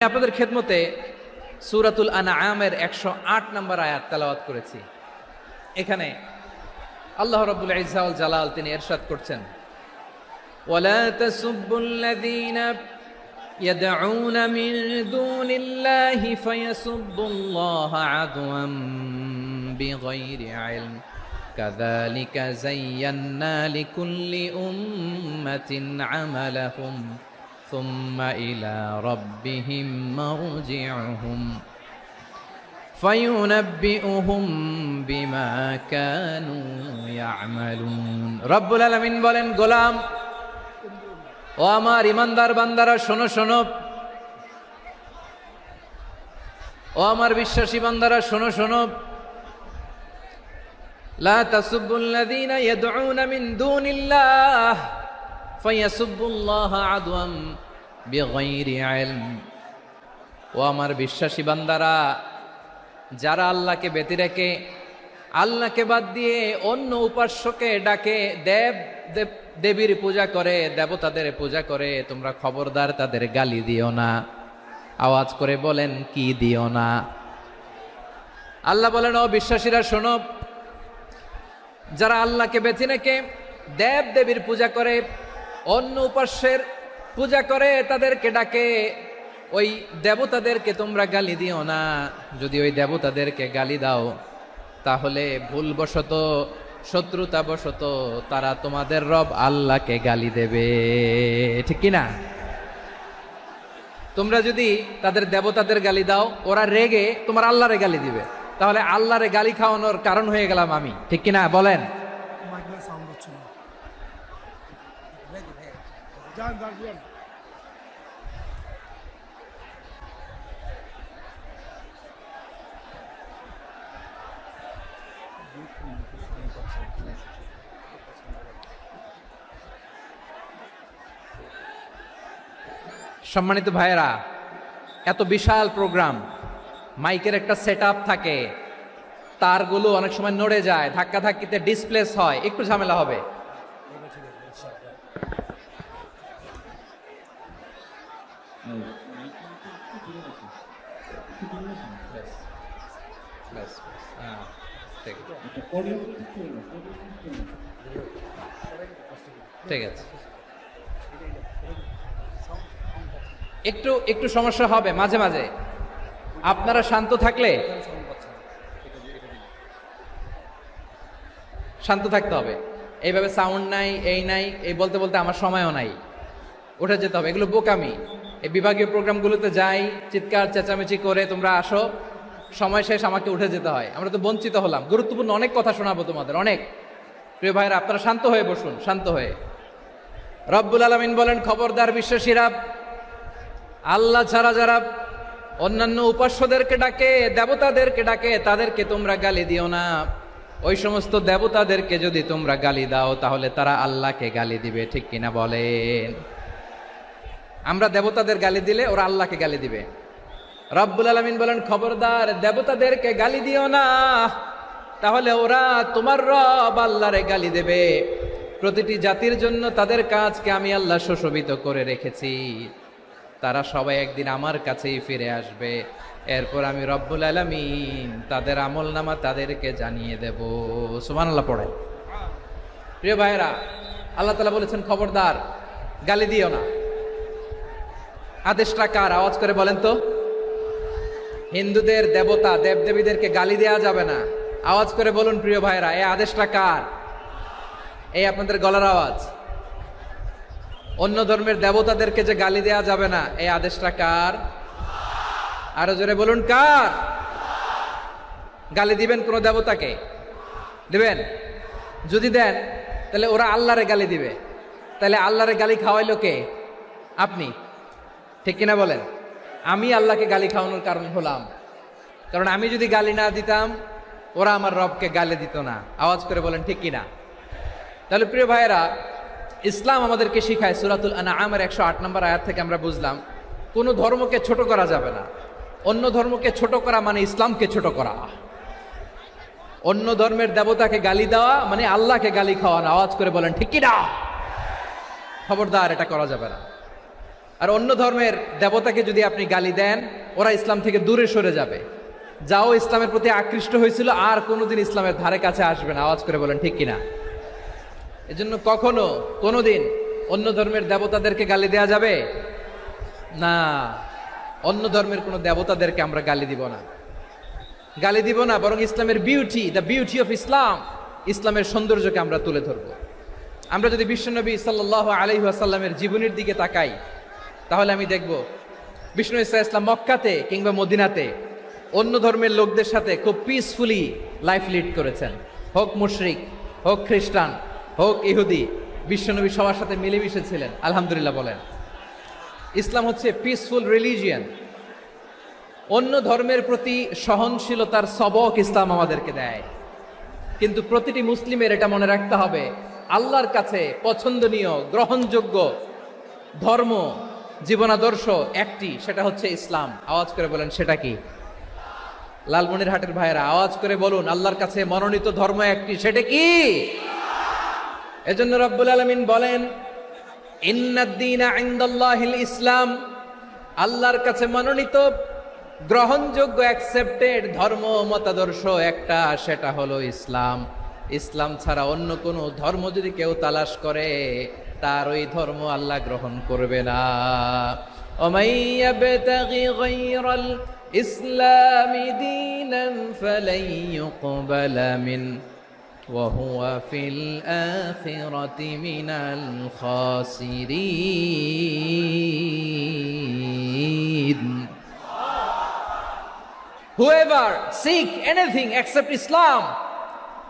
আপনাদের খেদমতে সূরাতুল আনআমের 108 নম্বর আয়াত তেলাওয়াত করেছি। এখানে আল্লাহ রাব্বুল ইজ্জা ওয়াল জালাল তিনি ইরশাদ করছেন, ওয়ালা তাসুব্বুল্লাযীনা ইয়াদউনা মিন দুনিল্লাহি ফায়াসুব্বুল্লাহা আদওয়াম বিগাইরি ইলম কাযালিকা যায়্যান্না লিকুল্লি উম্মাতিন আমালাহুম ثم إلى ربهم مرجعهم فينبئهم بما كانوا يعملون رب العالمين বলেন, গোলাম ও আমার ইমানদার বান্দারা শোনো শোনো, ও আমার বিশ্বাসী বান্দারা শোনো শোনো, লা তাসুব্বুল্লাযীনা ইয়াদউনা মিন দুনিল্লাহ ফায়াসুব্বুল্লাহা আদওয়াম বিগাইরি ইলম। ও আমার বিশ্বাসী বান্দারা, যারা আল্লাহকে ব্যতি রেখে আল্লাহকে বাদ দিয়ে অন্য উপাস্যকে ডাকে, দেবীর পূজা করে, দেবতাদের পূজা করে, তোমরা খবরদার তাদের গালি দিও না। আওয়াজ করে বলেন, কি দিও না? আল্লাহ বলেন, ও বিশ্বাসীরা শোনো, যারা আল্লাহকে ব্যতি রেখে দেবীর পূজা করে, অন্য উপাস্যের পূজা করে, তাদেরকে ডাকে, ওই দেবতাদেরকে তোমরা গালি দিও না। যদি ওই দেবতাদেরকে গালি দাও তাহলে ভুলবশত, শত্রুতাবশত তারা তোমাদের রব আল্লাহকে গালি দেবে, ঠিক কিনা? তোমরা যদি তাদের দেবতাদের গালি দাও, ওরা রেগে তোমার আল্লাহরে গালি দিবে, তাহলে আল্লাহরে গালি খাওয়ানোর কারণ হয়ে গেলাম আমি, ঠিক কিনা বলেন? সম্মানিত ভাইয়েরা, এত বিশাল প্রোগ্রাম, মাইকের একটা সেটআপ থাকে, তারগুলো অনেক সময় নড়ে যায়, ধাক্কা ধাক্কিতে ডিসপ্লেস হয়, একটু ঝামেলা হবে। ঠিক আছে, একটু একটু সমস্যা হবে মাঝে মাঝে। আপনারা শান্ত থাকলে, শান্ত থাকতে হবে। এইভাবে সাউন্ড নাই, এই নাই, এই বলতে বলতে আমার সময়ও নাই, উঠে যেতে হবে, এগুলো বোকামি। এই বিভাগীয় প্রোগ্রামগুলোতে যাই, চিৎকার চেঁচামেচি করে তোমরা আসো, সময় শেষ, আমাকে উঠে যেতে হয়। আমরা তো বঞ্চিত হলাম, গুরুত্বপূর্ণ অনেক কথা শোনাবো তোমাদের, অনেক। প্রিয় ভাইরা, আপনারা শান্ত হয়ে বসুন, শান্ত হয়ে। রব্বুল আলামিন বলেন, খবরদার বিশ্বাসীরা, আল্লাহ ছাড়া যারা অন্যান্য উপাস্যদেরকে ডাকে, দেবতাদেরকে ডাকে, তাদেরকে তোমরা গালি দিও না। ওই সমস্ত দেবতাদেরকে যদি তোমরা গালি দাও তাহলে তারা আল্লাহকে গালি দিবে, ঠিক কিনা বলেন? আমরা দেবতাদের গালি দিলে ওরা আল্লাহকে গালি দিবে। রব্বুল আলামিন বলেন, খবরদার দেবতাদেরকে গালি দিও না, তাহলে ওরা তোমার রব আল্লাহরে গালি দেবে। প্রতিটি জাতির জন্য তাদের কাজকে আমি আল্লাহ সুশোভিত করে রেখেছি, তারা সবাই একদিন আমার কাছেই ফিরে আসবে। এরপর আমি রব্বুল আলামিন তাদের আমলনামা তাদেরকে জানিয়ে দেব। সুবহানাল্লাহ পড়েন। প্রিয় ভাইরা, আল্লাহ তাআলা বলেছেন, খবরদার গালি দিও না। আদেশটা কার? আওয়াজ করে বলেন তো। হিন্দুদের দেবতা দেবদেবীদেরকে গালি দেওয়া যাবে না। আওয়াজ করে বলুন প্রিয় ভাইরা, এই আদেশটা কার? এই আপনাদের গলার আওয়াজ। অন্য ধর্মের দেবতাদেরকে যে গালি দেওয়া যাবে না, এই আদেশটা কার? আরো জোরে বলুন, কার? গালি দিবেন কোন দেবতাকে? দিবেন? যদি দেন তাহলে ওরা আল্লাহরে গালি দিবে, তাহলে আল্লাহরে গালি খাওয়াইলো কে? আপনি, ঠিক কিনা বলেন? আমি আল্লাহকে গালি খাওয়ানোর কারণ হলাম, কারণ আমি যদি গালি না দিতাম ওরা আমার রবকে গালি দিত না। আওয়াজ করে বলেন, ঠিক কিনা? তাহলে প্রিয় ভাইয়েরা, ইসলাম আমাদেরকে শিখায়, সূরাতুল আনআমের 108 নম্বর আয়াত থেকে আমরা বুঝলাম, কোন ধর্মকে ছোট করা যাবে না। অন্য ধর্মকে ছোট করা মানে ইসলামকে ছোট করা। অন্য ধর্মের দেবতাকে গালি দেওয়া মানে আল্লাহকে গালি খাওয়ানো। আওয়াজ করে বলেন, ঠিক কিনা? খবরদার, এটা করা যাবে না। আর অন্য ধর্মের দেবতাকে যদি আপনি গালি দেন, ওরা ইসলাম থেকে দূরে সরে যাবে। যাও ইসলামের প্রতি আকৃষ্ট হয়েছিল আর কোনোদিন ইসলামের ধারে কাছে আসবে না। আওয়াজ করে বলেন ঠিক কিনা? এজন্য কখনো কোনোদিন অন্য ধর্মের দেবতাদেরকে গালি দেয়া যাবে না। অন্য ধর্মের কোনো দেবতাদেরকে আমরা গালি দিব না, গালি দিব না, বরং ইসলামের beauty, the beauty of Islam, ইসলামের সৌন্দর্যকে আমরা তুলে ধরব। আমরা যদি বিশ্বনবী সাল্লাল্লাহু আলাইহি ওয়াসাল্লামের জীবনের দিকে তাকাই, তাহলে আমি দেখব বিষ্ণু ইসা ইসলাম মক্কাতে কিংবা মদিনাতে অন্য ধর্মের লোকদের সাথে খুব পিসফুলি লাইফ লিড করেছেন। হোক মুশরিক, হোক খ্রিস্টান, হোক ইহুদি, বিশ্বনবী সবার সাথে মিলেমিশে ছিলেন। আলহামদুলিল্লাহ বলেন। ইসলাম হচ্ছে পিসফুল রিলিজিয়ান। অন্য ধর্মের প্রতি সহনশীলতার সবক ইসলাম আমাদেরকে দেয়। কিন্তু প্রতিটি মুসলিমের এটা মনে রাখতে হবে, আল্লাহর কাছে পছন্দনীয় গ্রহণযোগ্য ধর্ম, জীবনাদর্শ একটি, সেটা হচ্ছে ইসলাম। আওয়াজ করে বলেন সেটা কি? লালমনিরহাটের ভাইয়েরা আওয়াজ করে বলুন, আল্লাহর কাছে মনোনীত ধর্ম একটি, সেটা কি? এজন্য রব্বুল আলামিন বলেন, ইন্নাদ-দীনা ইনদাল্লাহিল ইসলাম, আল্লাহর কাছে মনোনীত গ্রহণযোগ্য অ্যাকসেপ্টেড ধর্ম মতাদর্শ একটা, সেটা হলো ইসলাম। ইসলাম ছাড়া অন্য কোনো ধর্ম যদি কেউ তালাশ করে, তার ওই ধর্ম আল্লাহ গ্রহণ করবে না। ওমাই ইয়াবতাগি গায়রাল ইসলামি দীনান ফালাই ইউকবালা মিন ওয়া হুয়া ফিল আখিরাতি মিনাল খাসিরিন। Whoever seek anything except Islam,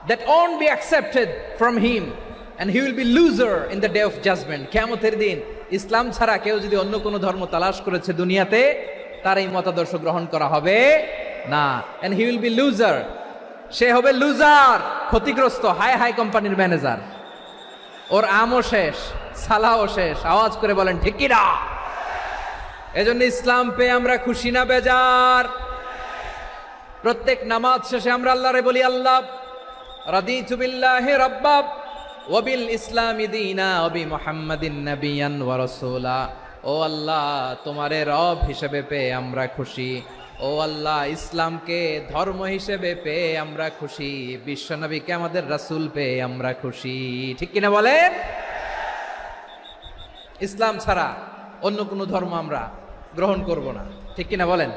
that won't be accepted from him, and he will be loser in the day of judgment. কিয়ামতের দিন ইসলাম ছাড়া কেউ যদি অন্য কোনো ধর্ম তালাশ করেছে দুনিয়াতে, তার এই মতাদর্শ গ্রহণ করা হবে না, and he will be loser, সে হবে লুজার, ক্ষতিগ্রস্ত, হাই হাই কোম্পানির ম্যানেজার, ওর আমও শেষ, সালাও শেষ। আওয়াজ করে বলেন ঠিক কি না? এজন্য ইসলাম পেয়ে আমরা খুশি না বেজার? প্রত্যেক নামাজ শেষে আমরা আল্লাহরে বলি, আল্লাহ রাদিতু বিল্লাহি রাব্বা ওয়া বিল ইসলামি দীনা ওয়া বি মুহাম্মাদিন নাবিয়ান ওয়া রাসূলা। ও আল্লাহ, তোমারে রব হিসেবে পেয়ে আমরা খুশি। ও আল্লাহ, ইসলামকে ধর্ম হিসেবে পেয়ে আমরা খুশি। বিশ্বনবীকে আমাদের রাসূল পেয়ে আমরা খুশি। ঠিক কিনা বলেন? ইসলাম ছাড়া অন্য কোনো ধর্ম আমরা গ্রহণ করব না। ঠিক কিনা বলেন?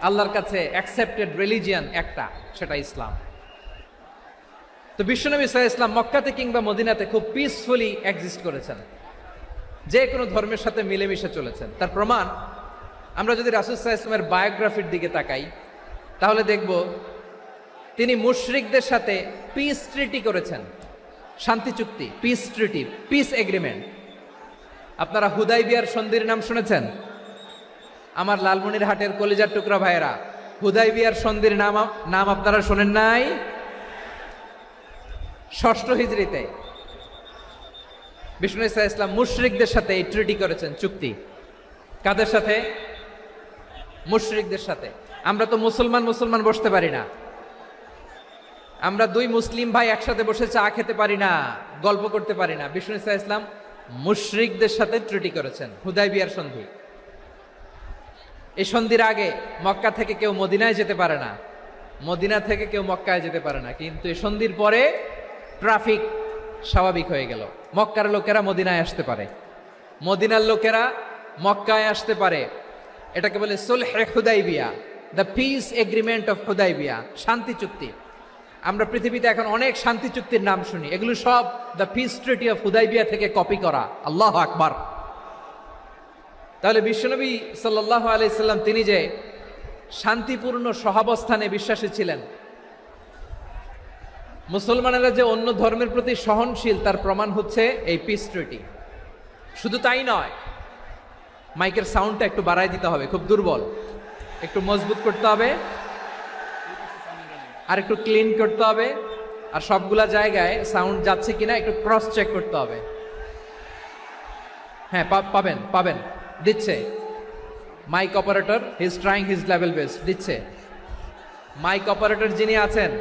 আল্লাহর কাছে অ্যাকসেপ্টেড রিলিজিয়ান একটা, সেটা ইসলাম। তো বিশ্বনবী সাল্লাল্লাহু আলাইহি ওয়াসাল্লাম মক্কাতে কিংবা মদিনাতে খুব পিসফুলি এক্সিস্ট করেছেন, যে কোনো ধর্মের সাথে মিলেমিশে চলেছেন। তার প্রমাণ আমরা যদি রাসূল সাল্লাল্লাহু আলাইহি ওয়াসাল্লামের বায়োগ্রাফির দিকে তাকাই, তাহলে দেখব তিনি মুশরিকদের সাথে পিস ট্রিটি করেছেন, শান্তি চুক্তি, পিস ট্রিটি, পিস এগ্রিমেন্ট। আপনারা হুদাইবিয়ার সন্ধির নাম শুনেছেন? আমার লালমনিরহাটের কলিজার টুকরা ভাইয়েরা, হুদাইবিয়ার সন্ধির নাম আপনারা শোনেন নাই? 6ষ্ঠ হিজরিতে বিষ্ণু ঈসা ইসলাম মুশরিকদের সাথে এই ট্রিটি করেছেন, চুক্তি। কাদের সাথে? মুশরিকদের সাথে। আমরা তো মুসলমান বসতে পারি না, আমরা দুই মুসলিম ভাই একসাথে বসে চা খেতে পারি না, গল্প করতে পারি না। বিষ্ণু ঈসা ইসলাম মুশরিকদের সাথে ট্রিটি করেছেন, হুদাইবিয়ার সন্ধি। এই সন্ধির আগে মক্কা থেকে কেউ মদিনায় যেতে পারে না, মদিনা থেকে কেউ মক্কায় যেতে পারে না। কিন্তু এই সন্ধির পরে ট্রাফিক স্বাভাবিক হয়ে গেল। মক্কার লোকেরা মদিনায় আসতে পারে, মদিনার লোকেরা মক্কায় আসতে পারে। এটাকে বলে সুলহে হুদাইবিয়া, the peace agreement of Hudaybiyyah, শান্তি চুক্তি। আমরা পৃথিবীতে এখন অনেক শান্তি চুক্তির নাম শুনি, এগুলো সব the piece treaty of Hudaibiya থেকে কপি করা। আল্লাহু আকবার। তাহলে বিশ্বনবী সাল্লাল্লাহু আলাইহি সাল্লাম তিনি যে শান্তিপূর্ণ সহাবস্থানে বিশ্বাসী ছিলেন, মুসলমানেরা যে অন্য ধর্মের প্রতি সহনশীল, তার প্রমাণ হচ্ছে এই পিস ট্রিটি। শুধু তাই নয়, মাইকের সাউন্ডটা একটু বাড়ায় দিতে হবে, খুব দুর্বল, একটু মজবুত করতে হবে, আর একটু ক্লিন করতে হবে, আর সবগুলা জায়গায় সাউন্ড যাচ্ছে কিনা একটু ক্রস চেক করতে হবে। হ্যাঁ, পাবেন দিচ্ছে mike operator, he is trying his level best, দিচ্ছে। মাইক অপারেটর যিনি আছেন,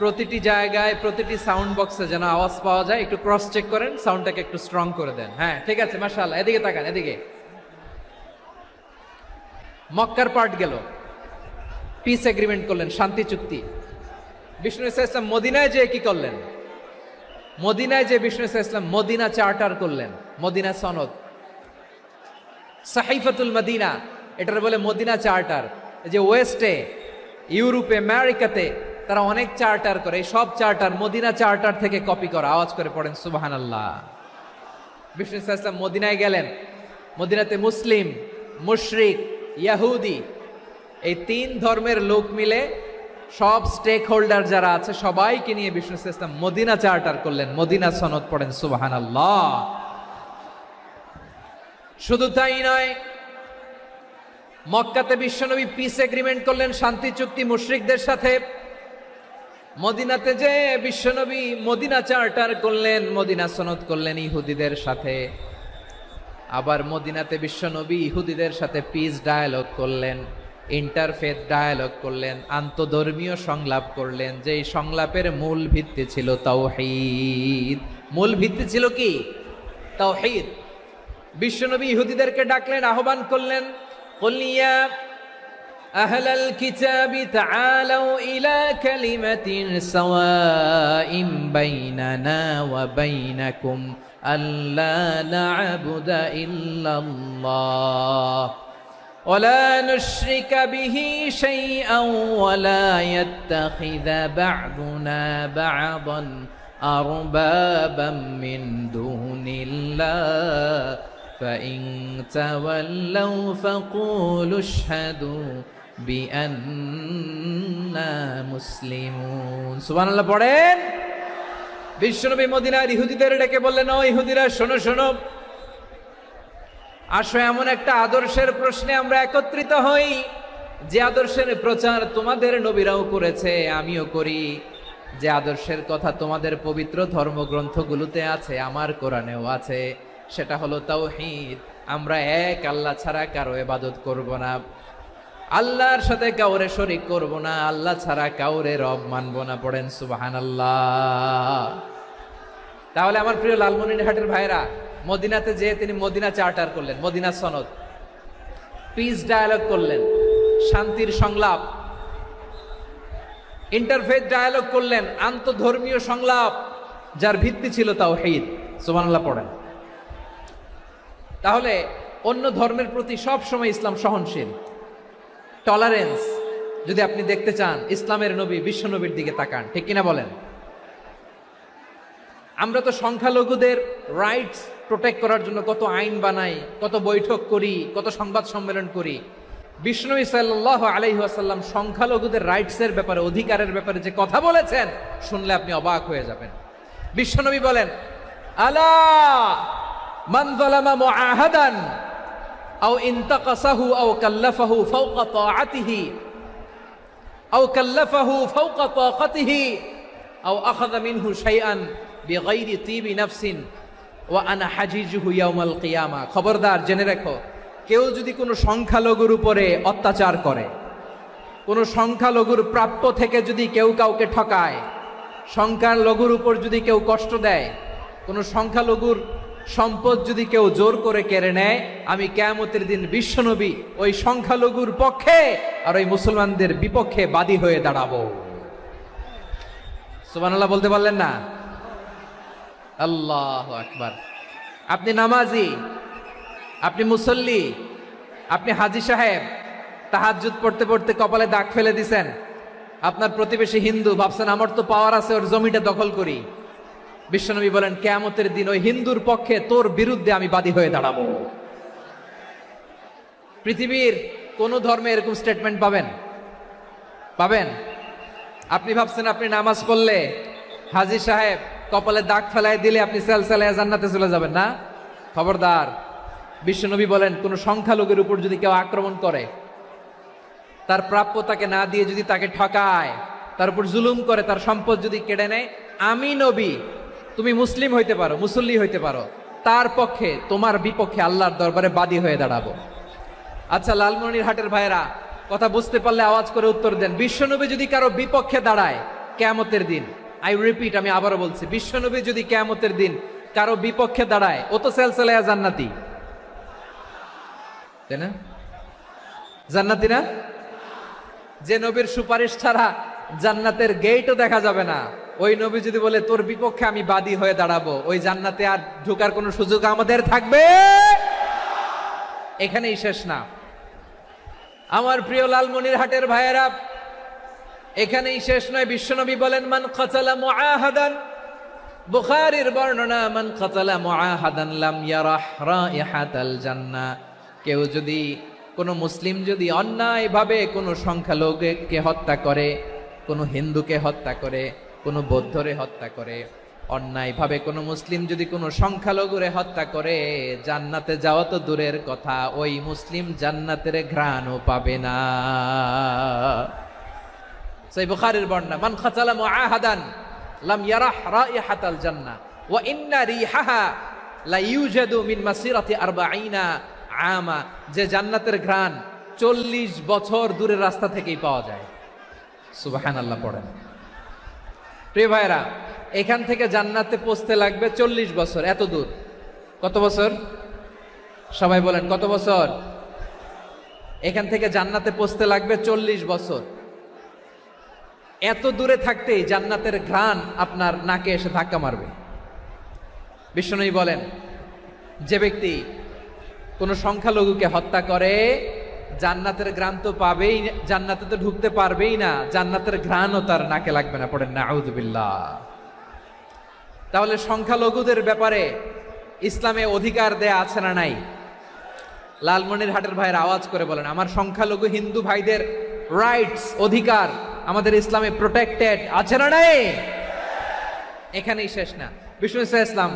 প্রতিটি জায়গায় প্রতিটি সাউন্ড বক্সে যেন আওয়াজ পাওয়া যায়, একটু ক্রস চেক করেন, সাউন্ডটাকে একটু স্ট্রং করে দেন। হ্যাঁ, ঠিক আছে, মাশাআল্লাহ। এদিকে তাকান, এদিকে। মক্কার পার্ট গেল, পিস এগ্রিমেন্ট করলেন, শান্তি চুক্তি। বিষ্ণু ইসলাম মদিনায় যে কি করলেন? মদিনায় যে বিষ্ণু ইসলাম মদিনা চার্টার করলেন, মদিনা সনদ, সাহিফাতুল মদিনা, এটার বলে মদিনা চার্টার। যে ওয়েস্টে, ইউরোপে, আমেরিকাতে তারা অনেক চার্টার করে, এই সব চার্টার মদিনা চার্টার থেকে কপি করা। আওয়াজ করে পড়েন সুবহানাল্লাহ। বিষ্ণু ইসলাম মদিনায় গেলেন, মদিনাতে মুসলিম, মুশরিক, ইয়াহুদি, এই তিন ধর্মের লোক মিলে সব স্টেক হোল্ডার যারা আছে সবাইকে নিয়ে বিষ্ণু ইসলাম মদিনা চার্টার করলেন, মদিনা সনদ। পড়েন সুবহানাল্লাহ। শুধু তাই নয়, মক্কাতে বিশ্বনবী পিস এগ্রিমেন্ট করলেন, শান্তি চুক্তি মুশরিকদের সাথে। মদিনাতে যে বিশ্বনবী মদিনা চার্টার করলেন, মদিনা সনদ করলেন ইহুদিদের সাথে। আবার মদিনাতে বিশ্বনবী ইহুদিদের সাথে পিস ডায়ালগ করলেন, ইন্টারফেথ ডায়ালগ করলেন, আন্তধর্মীয় সংলাপ করলেন। যেই সংলাপের মূল ভিত্তি ছিল তাওহীদ। মূল ভিত্তি ছিল কি? তাওহীদ। বিশ্বনবী ইহুদিদেরকে ডাকলেন, আহ্বান করলেন, কুল ইয়া আহলাল কিতাবি তাআলাউ ইলা কালিমাতিন সাওয়াইন বাইনানা ওয়া বাইনাকুম আল্লা না'বুদা ইল্লাল্লাহ ওয়া লা নুশরিকা বিহি শাইআন ওয়া লা ইয়াত্তাখিযা বা'দুনা বা'দান আরবাবাম মিন দুনিল্লাহ فإن تولوا فقولوا اشهدوا بأننا مسلمون। সুবহানাল্লাহ পড়েন। বিশ্বনবী মদিনার ইহুদিদের ডেকে বললেন, ও ইহুদিরা, শোনো শোনো, আসো এমন একটা আদর্শের প্রশ্নে আমরা একত্রিত হই, যে আদর্শের প্রচার তোমাদের নবীরাও করেছে, আমিও করি। যে আদর্শের কথা তোমাদের পবিত্র ধর্মগ্রন্থগুলোতে আছে, আমার কোরআনেও আছে, সেটা হলো তাওহীদ। আমরা এক আল্লাহ ছাড়া কারো ইবাদত করব না, আল্লাহর সাথে কাউরে শরীক করব না, আল্লাহ ছাড়া কাউরে রব মানব না। পড়েন সুবহানাল্লাহ। তাহলে আমার প্রিয় লালমনিরহাটের ভাইরা, মদিনাতে যে তিনি মদিনা চার্টার করলেন, মদিনা সনদ, পিস ডায়ালগ করলেন, শান্তির সংলাপ, ইন্টারফেথ ডায়ালগ করলেন, আন্তধর্মীয় সংলাপ, যার ভিত্তি ছিল তাওহীদ। সুবহানাল্লাহ পড়েন। তাহলে অন্য ধর্মের প্রতি সব সময় ইসলাম সহনশীল, টলারেন্স। যদি আপনি দেখতে চান ইসলামের নবী বিশ্ব নবীর দিকে তাকান, ঠিক কিনা বলেন? আমরা তো সংখ্যালঘুদের রাইটস প্রোটেক্ট করার জন্য কত আইন বানাই, কত বৈঠক করি, কত সংবাদ সম্মেলন করি। বিষ্ণু সাল্লাল্লাহু আলাইহি ওয়াসাল্লাম সংখ্যালঘুদের রাইটসের ব্যাপারে, অধিকারের ব্যাপারে যে কথা বলেছেন, শুনলে আপনি অবাক হয়ে যাবেন। বিশ্বনবী বলেন, আলা মান যালামা মুআহাদান আও ইনতাকাসাহু আও কাল্লাফাহু ফাওকা তাআতিহি আও কাল্লাফাহু ফাওকা তাকাতিহি আও আখাযা মিনহু শাইআন বিগাইরি তিবি নাফসিন ওয়া আনা হাজিজুহু ইয়াউমাল কিয়ামা। খবরদার, জেনে রাখো, কেউ যদি কোনো সংখ্যালঘুর উপরে অত্যাচার করে, কোনো সংখ্যালঘুর প্রাপ্য থেকে যদি কেউ কাউকে ঠকায়, সংখ্যালঘুর উপর যদি কেউ কষ্ট দেয়, কোনো সংখ্যালঘুর সম্পদ যদি কেউ জোর করে কেড়ে নেয়, আমি কিয়ামতের দিন বিশ্বনবী ওই সংখ্যালঘুর পক্ষে আর ওই মুসলমানদের বিপক্ষে বাদী হয়ে দাঁড়াবো। সুবহানাল্লাহ বলতে পারলেন না? আল্লাহু আকবার। আপনি নামাজি, আপনি মুসল্লি, আপনি হাজী সাহেব, তাহাজ্জুদ পড়তে পড়তে কপালে দাগ ফেলে দিছেন, আপনার প্রতিবেশী হিন্দু, ভাবছেন আমার তো পাওয়ার আছে, ওর জমিটা দখল করি। বিশ্বনবী বলেন, কিয়ামতের দিন ওই হিন্দুর পক্ষে তোর বিরুদ্ধে আমি বাদী হয়ে দাঁড়াবো। পৃথিবীর কোন ধর্মে এরকম স্টেটমেন্ট পাবেন? পাবেন? আপনি ভাবছেন আপনি নামাজ পড়লে হাজী সাহেব কপালে দাগ ফেলায় দিলে আপনি সেলসালায় জান্নাতে চলে যাবেন না? খবরদার। বিশ্বনবী বলেন, কোন সংখ্যালঘুর উপর যদি কেউ আক্রমণ করে, তার প্রাপ্য তাকে না দিয়ে যদি তাকে ঠকায়, তার উপর জুলুম করে, তার সম্পদ যদি কেড়ে নেয়, আমি নবী, তুমি মুসলিম হইতে পারো, মুসল্লি হইতে পারো, তার পক্ষে, তোমার বিপক্ষে আল্লাহর দরবারে বাদী হয়ে দাঁড়াবো। আচ্ছা লালমনিরহাটের ভাইয়েরা, কথা বুঝতে পারলে আওয়াজ করে উত্তর দেন। বিশ্বনবী যদি কারো বিপক্ষে দাঁড়ায়, কিয়ামতের দিন, আই রিপিট, আমি আবারও বলছি, বিশ্বনবী যদি কিয়ামতের দিন কারো বিপক্ষে দাঁড়ায়, ও তো সেলসেলায়া জান্নাতি, তাই না? জান্নাতি না? যে নবীর সুপারিশ ছাড়া জান্নাতের গেটও দেখা যাবে না, ওই নবী যদি বলে তোর বিপক্ষে আমি বাদী হয়ে দাঁড়াবো, ওই জান্নাতে আর ঢোকার কোনো সুযোগ আমাদের থাকবে? এখানেই শেষ না আমার প্রিয় লালমনিরহাটের ভাইয়েরা, এখানেই শেষ নয়। বিশ্বনবী বলেন মান কাতালা মুআহাদান, বুখারীর বর্ণনা, মান কাতালা মুআহাদান লাম ইয়ারাহ রাইহাতাল জান্নাহ। কেউ যদি, কোনো মুসলিম যদি অন্যায়ভাবে কোনো সংখ্যালঘুকে হত্যা করে, কোনো হিন্দুকে হত্যা করে, কোনো বৌদ্ধরে হত্যা করে, অন্যায়ভাবে কোনো মুসলিম যদি কোনো সংখ্যালঘুরে হত্যা করে, জান্নাতে যাওয়া তো দূরের কথা, ওই মুসলিম জান্নাতের ঘ্রাণও পাবে না। সেই বুখারীর বর্ণনা, মান কাতালা মুআহাদান লাম ইয়ারাহ রাইহাতাল জান্নাহ ওয়া ইন্না রিহাহা লা ইউজাদু মিন মাসিরাতি 40 আমা। যে জান্নাতের ঘ্রাণ 40 বছর দূরের রাস্তা থেকেই পাওয়া যায়। সুবহানাল্লাহ পড়েন। প্রিয় ভাইরা, এখান থেকে জান্নাতে পৌঁছতে লাগবে 40 বছর। এত দূর, কত বছর? সবাই বলেন কত বছর? এখান থেকে জান্নাতে পৌঁছতে লাগবে 40 বছর। এত দূরে থাকতেই জান্নাতের ঘ্রাণ আপনার নাকে এসে ধাক্কা মারবে। বিশ্বনবী বলেন, যে ব্যক্তি কোনো সংখ্যালঘুকে হত্যা করে, জান্নাতের ঘ্রাণ তো পাবেই, জান্নাতে তো ঢুকতে পারবেই না, জান্নাতের ঘ্রাণও তার নাকে লাগবে না। পড়েন নাউযুবিল্লাহ। তাহলে সংখ্যালঘুদের ব্যাপারে ইসলামে অধিকার দেয়া আছে না নাই? লালমনিরহাটের ভাইয়ের আওয়াজ করে বলেন, আমার সংখ্যালঘু হিন্দু ভাইদের রাইটস, অধিকার আমাদের ইসলামে প্রোটেক্টেড আছে না নাই? এখানেই শেষ না। বিষ্ণু ইসলাম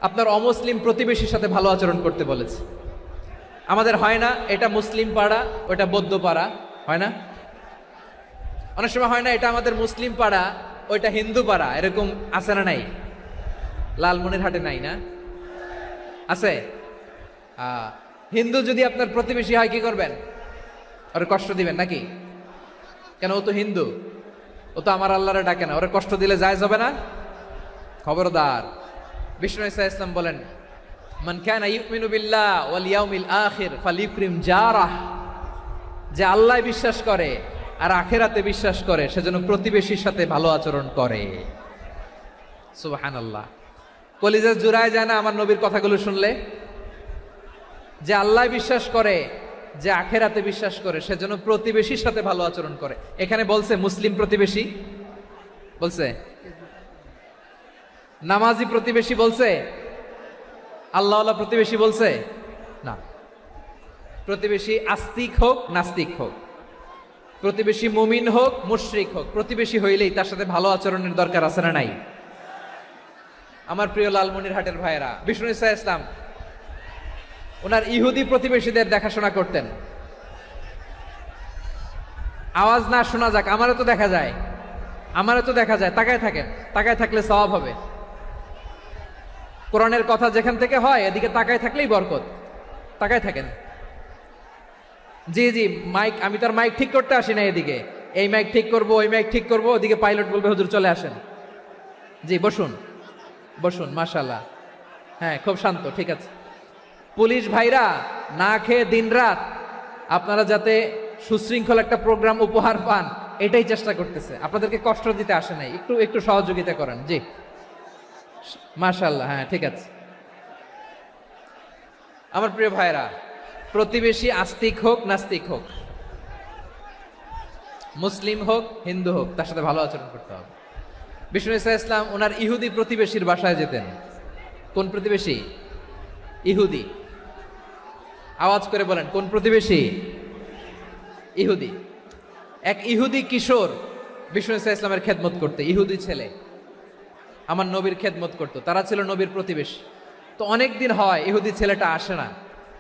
আপনার অমুসলিম প্রতিবেশীর সাথে ভালো আচরণ করতে বলেছে। আমাদের হয় না এটা মুসলিম পাড়া, ওটা বৌদ্ধ পাড়া, হয় না? অনেক সময় হয় না এটা আমাদের মুসলিম পাড়া, ওইটা হিন্দু পাড়া, এরকম আছে না নাই? লালমনিরহাটে নাই না? আছে? হিন্দু যদি আপনার প্রতিবেশী হয় কি করবেন? ওরে কষ্ট দিবেন নাকি? কেন? ও তো হিন্দু, ও তো আমার আল্লাহরে ডাকে না, ওরে কষ্ট দিলে জায়েজ হবে না? খবরদার। বিষ্ণু ইসলাম বলেন, মান কানা ইউমিনু বিল্লাহ ওয়াল ইয়াউমিল আখির ফালিউকরিম জারাহ। যে আল্লাহ বিশ্বাস করে আর আখিরাতে বিশ্বাস করে, সেজন্য প্রতিবেশীর সাথে ভালো আচরণ করে। সুবহানাল্লাহ। কলিজা জুড়ায় যায় না আমার নবীর কথাগুলো শুনলে? যে আল্লাহ বিশ্বাস করে, যে আখিরাতে বিশ্বাস করে, সেজন্য প্রতিবেশীর সাথে ভালো আচরণ করে। এখানে বলছে মুসলিম প্রতিবেশী, বলছে নামাজি প্রতিবেশী, বলছে আল্লাহওয়ালা প্রতিবেশী, বলছে না। প্রতিবেশী আস্তিক হোক নাস্তিক হোক, প্রতিবেশী মুমিন হোক মুশরিক হোক, প্রতিবেশী হইলেই তার সাথে ভালো আচরণের দরকার আছে না নাই? আমার প্রিয় লালমনিরহাটের ভাইয়েরা, বিষ্ণু ইসলাম ওনার ইহুদি প্রতিবেশীদের দেখাশোনা করতেন। আওয়াজ না শোনা যাক, আমারও তো দেখা যায়, আমারও তো দেখা যায়। তাকায় থাকেন, তাকায় থাকলে সওয়াব হবে। কোরআনের কথা যেখান থেকে হয় এদিকে তাকায় থাকলেই বরকত। তাকায় থাকেন। জি জি, মাইক, আমি তার মাইক ঠিক করতে আসি না এদিকে, এই মাইক ঠিক করব, ওই মাইক ঠিক করব, ওদিকে পাইলট বলবে হুজুর চলে আসেন। জি বসুন, বসুন, মাশাআল্লাহ। হ্যাঁ, খুব শান্ত, ঠিক আছে। পুলিশ ভাইরা না খেয়ে দিনরাত আপনারা যাতে সুশৃঙ্খল একটা প্রোগ্রাম উপহার পান, এটাই চেষ্টা করতেছে। আপনাদেরকে কষ্ট দিতে আসে নাই, একটু একটু সহযোগিতা করেন। জি মাশাআল্লাহ। হ্যাঁ, ঠিক আছে। আমার প্রিয় ভাইরা, প্রতিবেশী আস্তিক হোক নাস্তিক হোক, মুসলিম হোক হিন্দু হোক, তার সাথে ভালো আচরণ করতে হবে। বিষ্ণু ইসলাম ওনার ইহুদি প্রতিবেশীর বাসায় যেতেন। কোন প্রতিবেশী? ইহুদি। আওয়াজ করে বলেন, কোন প্রতিবেশী? ইহুদি। এক ইহুদি কিশোর বিষ্ণু ইসলামের খেদমত করতে, ইহুদি ছেলে আমার নবীর খেদমত করতো, তারা ছিল নবীর প্রতিবেশী। তো অনেক দিন হয় ইহুদি ছেলেটা আসে না।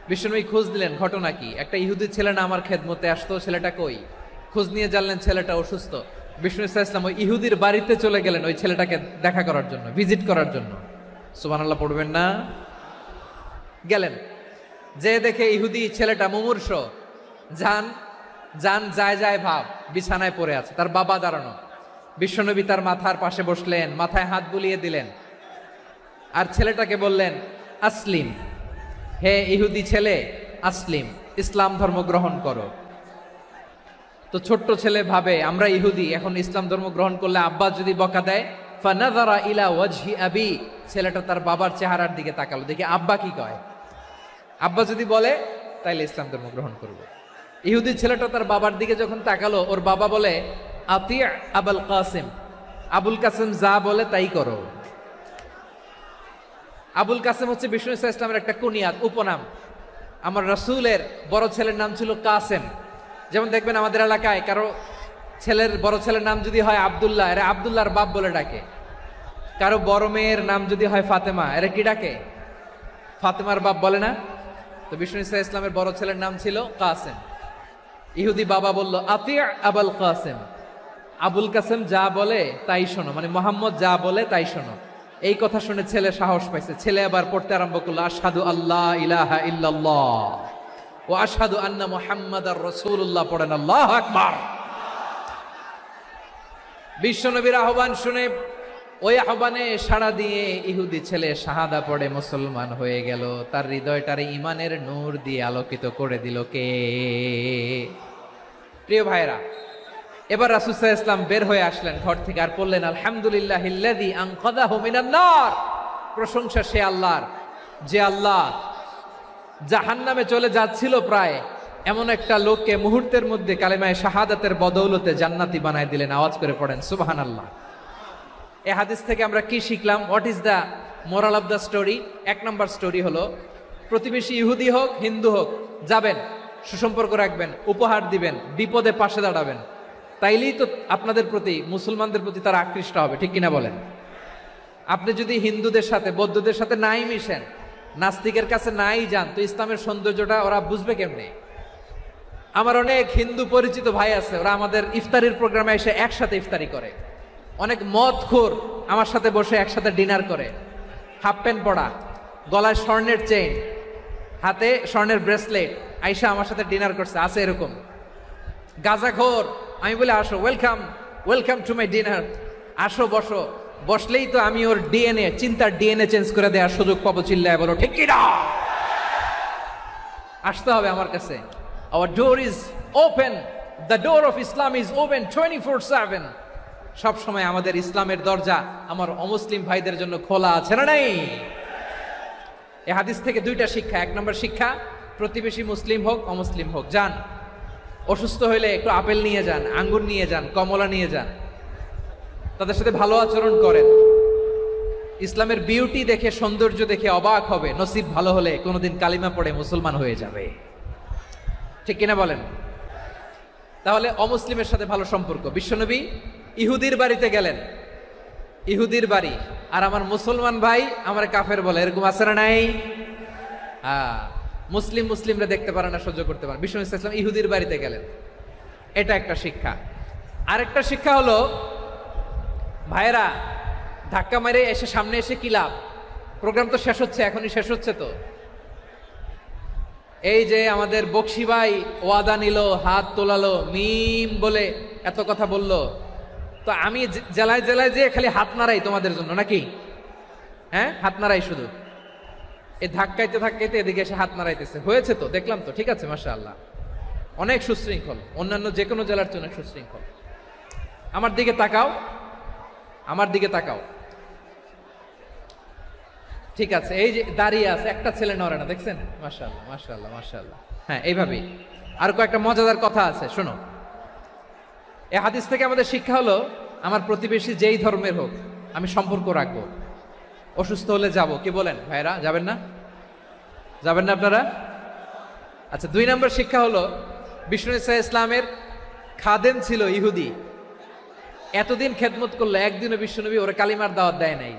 বিষ্ণুনবী খোঁজ দিলেন, ঘটনা কি? একটা ইহুদি ছেলে না আমার খেদমতে আসতো, ছেলেটা কই? খোঁজ নিয়ে জানলেন ছেলেটা অসুস্থ। বিষ্ণু ইসলাম ওই ইহুদির বাড়িতে চলে গেলেন ওই ছেলেটাকে দেখা করার জন্য, ভিজিট করার জন্য। সুবহানাল্লাহ পড়বেন না? গেলেন, যে দেখে ইহুদি ছেলেটা মুমূর্ষ, জান যায় যায় ভাব, বিছানায় পড়ে আছে, তার বাবা দাঁড়ানো। বিশ্বনবী তার মাথার পাশে বসলেন, মাথায় হাত বুলিয়ে দিলেন, আর ছেলেটাকে বললেন আসলিম, হে ইহুদি ছেলে আসলিম, ইসলাম ধর্ম গ্রহণ করো। তো ছোট্ট ছেলে ভাবে আমরা ইহুদি, এখন ইসলাম ধর্ম গ্রহণ করলে আব্বা যদি বকা দেয়, ফানাযারা ইলা ওয়াজহি আবি, ছেলেটা তার বাবার চেহারার দিকে তাকালো, দেখি আব্বা কি কয়। আব্বা যদি বলে তাইলে ইসলাম ধর্ম গ্রহণ করব। ইহুদি ছেলেটা তার বাবার দিকে যখন তাকালো, ওর বাবা বলে আতি আবুল কাসিম, আবুল কাসিম যা বলে তাই করো। আবুল কাসিম হচ্ছে বিষ্ণু ইসলামের একটা কুনিয়াত, উপনাম। আমার রাসূলের বড় ছেলের নাম ছিল কাসেম। যেমন দেখবেন আমাদের এলাকায় কারো ছেলের বড় ছেলের নাম যদি হয় আব্দুল্লাহ, এরা আব্দুল্লাহর বাপ বলে ডাকে। কারো বড় মেয়ের নাম যদি হয় ফাতেমা, এরা কি ডাকে? ফাতেমার বাপ বলে না? তো বিষ্ণু ইসলামের বড় ছেলের নাম ছিল কাসেম। ইহুদি বাবা বলল আতি আবুল কাসেম, আবুল কাসেম যা বলে তাই শোনো, মানে মোহাম্মদ যা বলে তাই শোনো। এই কথা শুনে ছেলে সাহস পাইছে, ছেলে আবার পড়তে আরম্ভ করলো আশহাদু আল্লাহ ইলাহা ইল্লাল্লাহ ও আশহাদু আন্না মুহাম্মাদার রাসূলুল্লাহ, পড়েন আল্লাহু আকবার। বিশ্বনবীর আহ্বান শুনে ওই আহ্বানে সাড়া দিয়ে ইহুদি ছেলে শাহাদা পড়ে মুসলমান হয়ে গেল। তার হৃদয়টারে ঈমানের নূর দিয়ে আলোকিত করে দিল কে? প্রিয় ভাইরা, এবার রাসূল সাল্লাল্লাহু আলাইহি ওয়াসাল্লাম বের হয়ে আসলেন ঘর থেকে, আর বললেন আলহামদুলিল্লাহিল্লাযী আনকাযাহু মিনান নার, প্রশংসা সে আল্লাহর যে আল্লাহ জাহান্নামে চলে যাচ্ছিল প্রায় এমন একটা লোককে মুহূর্তের মধ্যে কালেমায়ে শাহাদাতের বদৌলতে জান্নাতি বানায় দিলেন। আওয়াজ করে পড়েন সুবহানাল্লাহ। এই হাদিস থেকে আমরা কি শিখলাম? What is the moral of the story? এক নম্বর স্টোরি হলো, প্রতিবেশী ইহুদি হোক হিন্দু হোক, যাবেন, সুসম্পর্ক রাখবেন, উপহার দিবেন, বিপদে পাশে দাঁড়াবেন, তাইলেই তো আপনাদের প্রতি, মুসলমানদের প্রতি তারা আকৃষ্ট হবে, ঠিক কিনা বলেন? আপনি যদি হিন্দুদের সাথে বৌদ্ধদের সাথে নাই মিশেন, নাস্তিকের কাছে নাই যান, তো ইসলামের সৌন্দর্যটা ওরা বুঝবে কেমনে? আমার অনেক হিন্দু পরিচিত ভাই আছে, ওরা আমাদের ইফতারির প্রোগ্রামে এসে একসাথে ইফতারি করে। অনেক মদখোর আমার সাথে বসে একসাথে ডিনার করে, হাফ প্যান্ট পরা, গলায় স্বর্ণের চেইন, হাতে স্বর্ণের ব্রেসলেট, আইসা আমার সাথে ডিনার করছে, আছে এরকম। গাঁজাখোর, আমি বলে আসো, welcome welcome to my dinner, আসো বসো, বসলেই তো আমি ওর ডিএনএ, চিন্তার ডিএনএ চেঞ্জ করে দেওয়ার সুযোগ পাবো, চিল্লায় বলো ঠিক কিনা? আসতে হবে আমার কাছে। Hour door is open, the door of Islam is open 24/7। সব সময় আমাদের ইসলামের দরজা আমার অমুসলিম ভাইদের জন্য খোলা আছে না নাই? এই হাদিস থেকে দুইটা শিক্ষা। এক নম্বর শিক্ষা, প্রতিবেশী মুসলিম হোক অমুসলিম হোক, যান, অসুস্থ হইলে একটু আপেল নিয়ে যান, আঙ্গুর নিয়ে যান, কমলা নিয়ে যান, তাদের সাথে ভালো আচরণ করেন। ইসলামের বিউটি দেখে, সৌন্দর্য দেখে অবাক হবে, নসিব ভালো হলে কোনোদিন কালিমা পড়ে মুসলমান হয়ে যাবে, ঠিক কিনা বলেন? তাহলে অমুসলিমের সাথে ভালো সম্পর্ক। বিশ্বনবী ইহুদির বাড়িতে গেলেন, ইহুদির বাড়ি, আর আমার মুসলমান ভাই আমার কাফের বলে, এরকম আছে না নাই? মুসলিমরা দেখতে পারে না, সহ্য করতে পারে। বিশ্বনবী সাল্লাল্লাহু আলাইহি ওয়াসাল্লাম ইহুদির বাড়িতে গেলেন, এটা একটা শিক্ষা। আরেকটা শিক্ষা হলো, ভাইরা ধাক্কা মেরে এসে সামনে এসে কি লাভ? প্রোগ্রাম তো শেষ হচ্ছে, এখনই শেষ হচ্ছে। তো এই যে আমাদের বকশি ভাই ওয়াদা নিল, হাত তোলালো, মিম বলে এত কথা বলল, তো আমি জেলায় জেলায় যে খালি হাত নাড়াই তোমাদের জন্য নাকি? হ্যাঁ, হাত নাড়াই শুধু, এই ধাক্কাইতে ধাক্কাইতে এদিকে এসে হাত নাড়াইতেছে। হয়েছে তো, দেখলাম তো, ঠিক আছে, মাশাআল্লাহ, অনেক সুশৃঙ্খল, অন্যান্য যে কোনো জেলার চেয়ে অনেক সুশৃঙ্খল। আমার দিকে তাকাও, আমার দিকে তাকাও, ঠিক আছে। এই যে দাঁড়িয়ে আছে, একটা ছেলে নড়ে না, দেখছেন? মাশাআল্লাহ মাশাআল্লাহ মাশাআল্লাহ। হ্যাঁ, এইভাবেই। আর কয়েকটা মজাদার কথা আছে, শোনো। এই হাদিস থেকে আমাদের শিক্ষা হলো, আমার প্রতিবেশী যেই ধর্মের হোক আমি সম্পর্ক রাখবো। অসুস্থ হলে যাব, কি বলেন ভাইরা? যাবেন না? যাবেন না আপনারা? আচ্ছা, 2 নম্বর শিক্ষা হলো, বিষ্ণু ইসলামের খাদেম ছিল ইহুদি, এতদিন খেদমত করলো, একদিনও বিশ্বনবী ওরা কালিমার দাওয়াত দেয় নাই।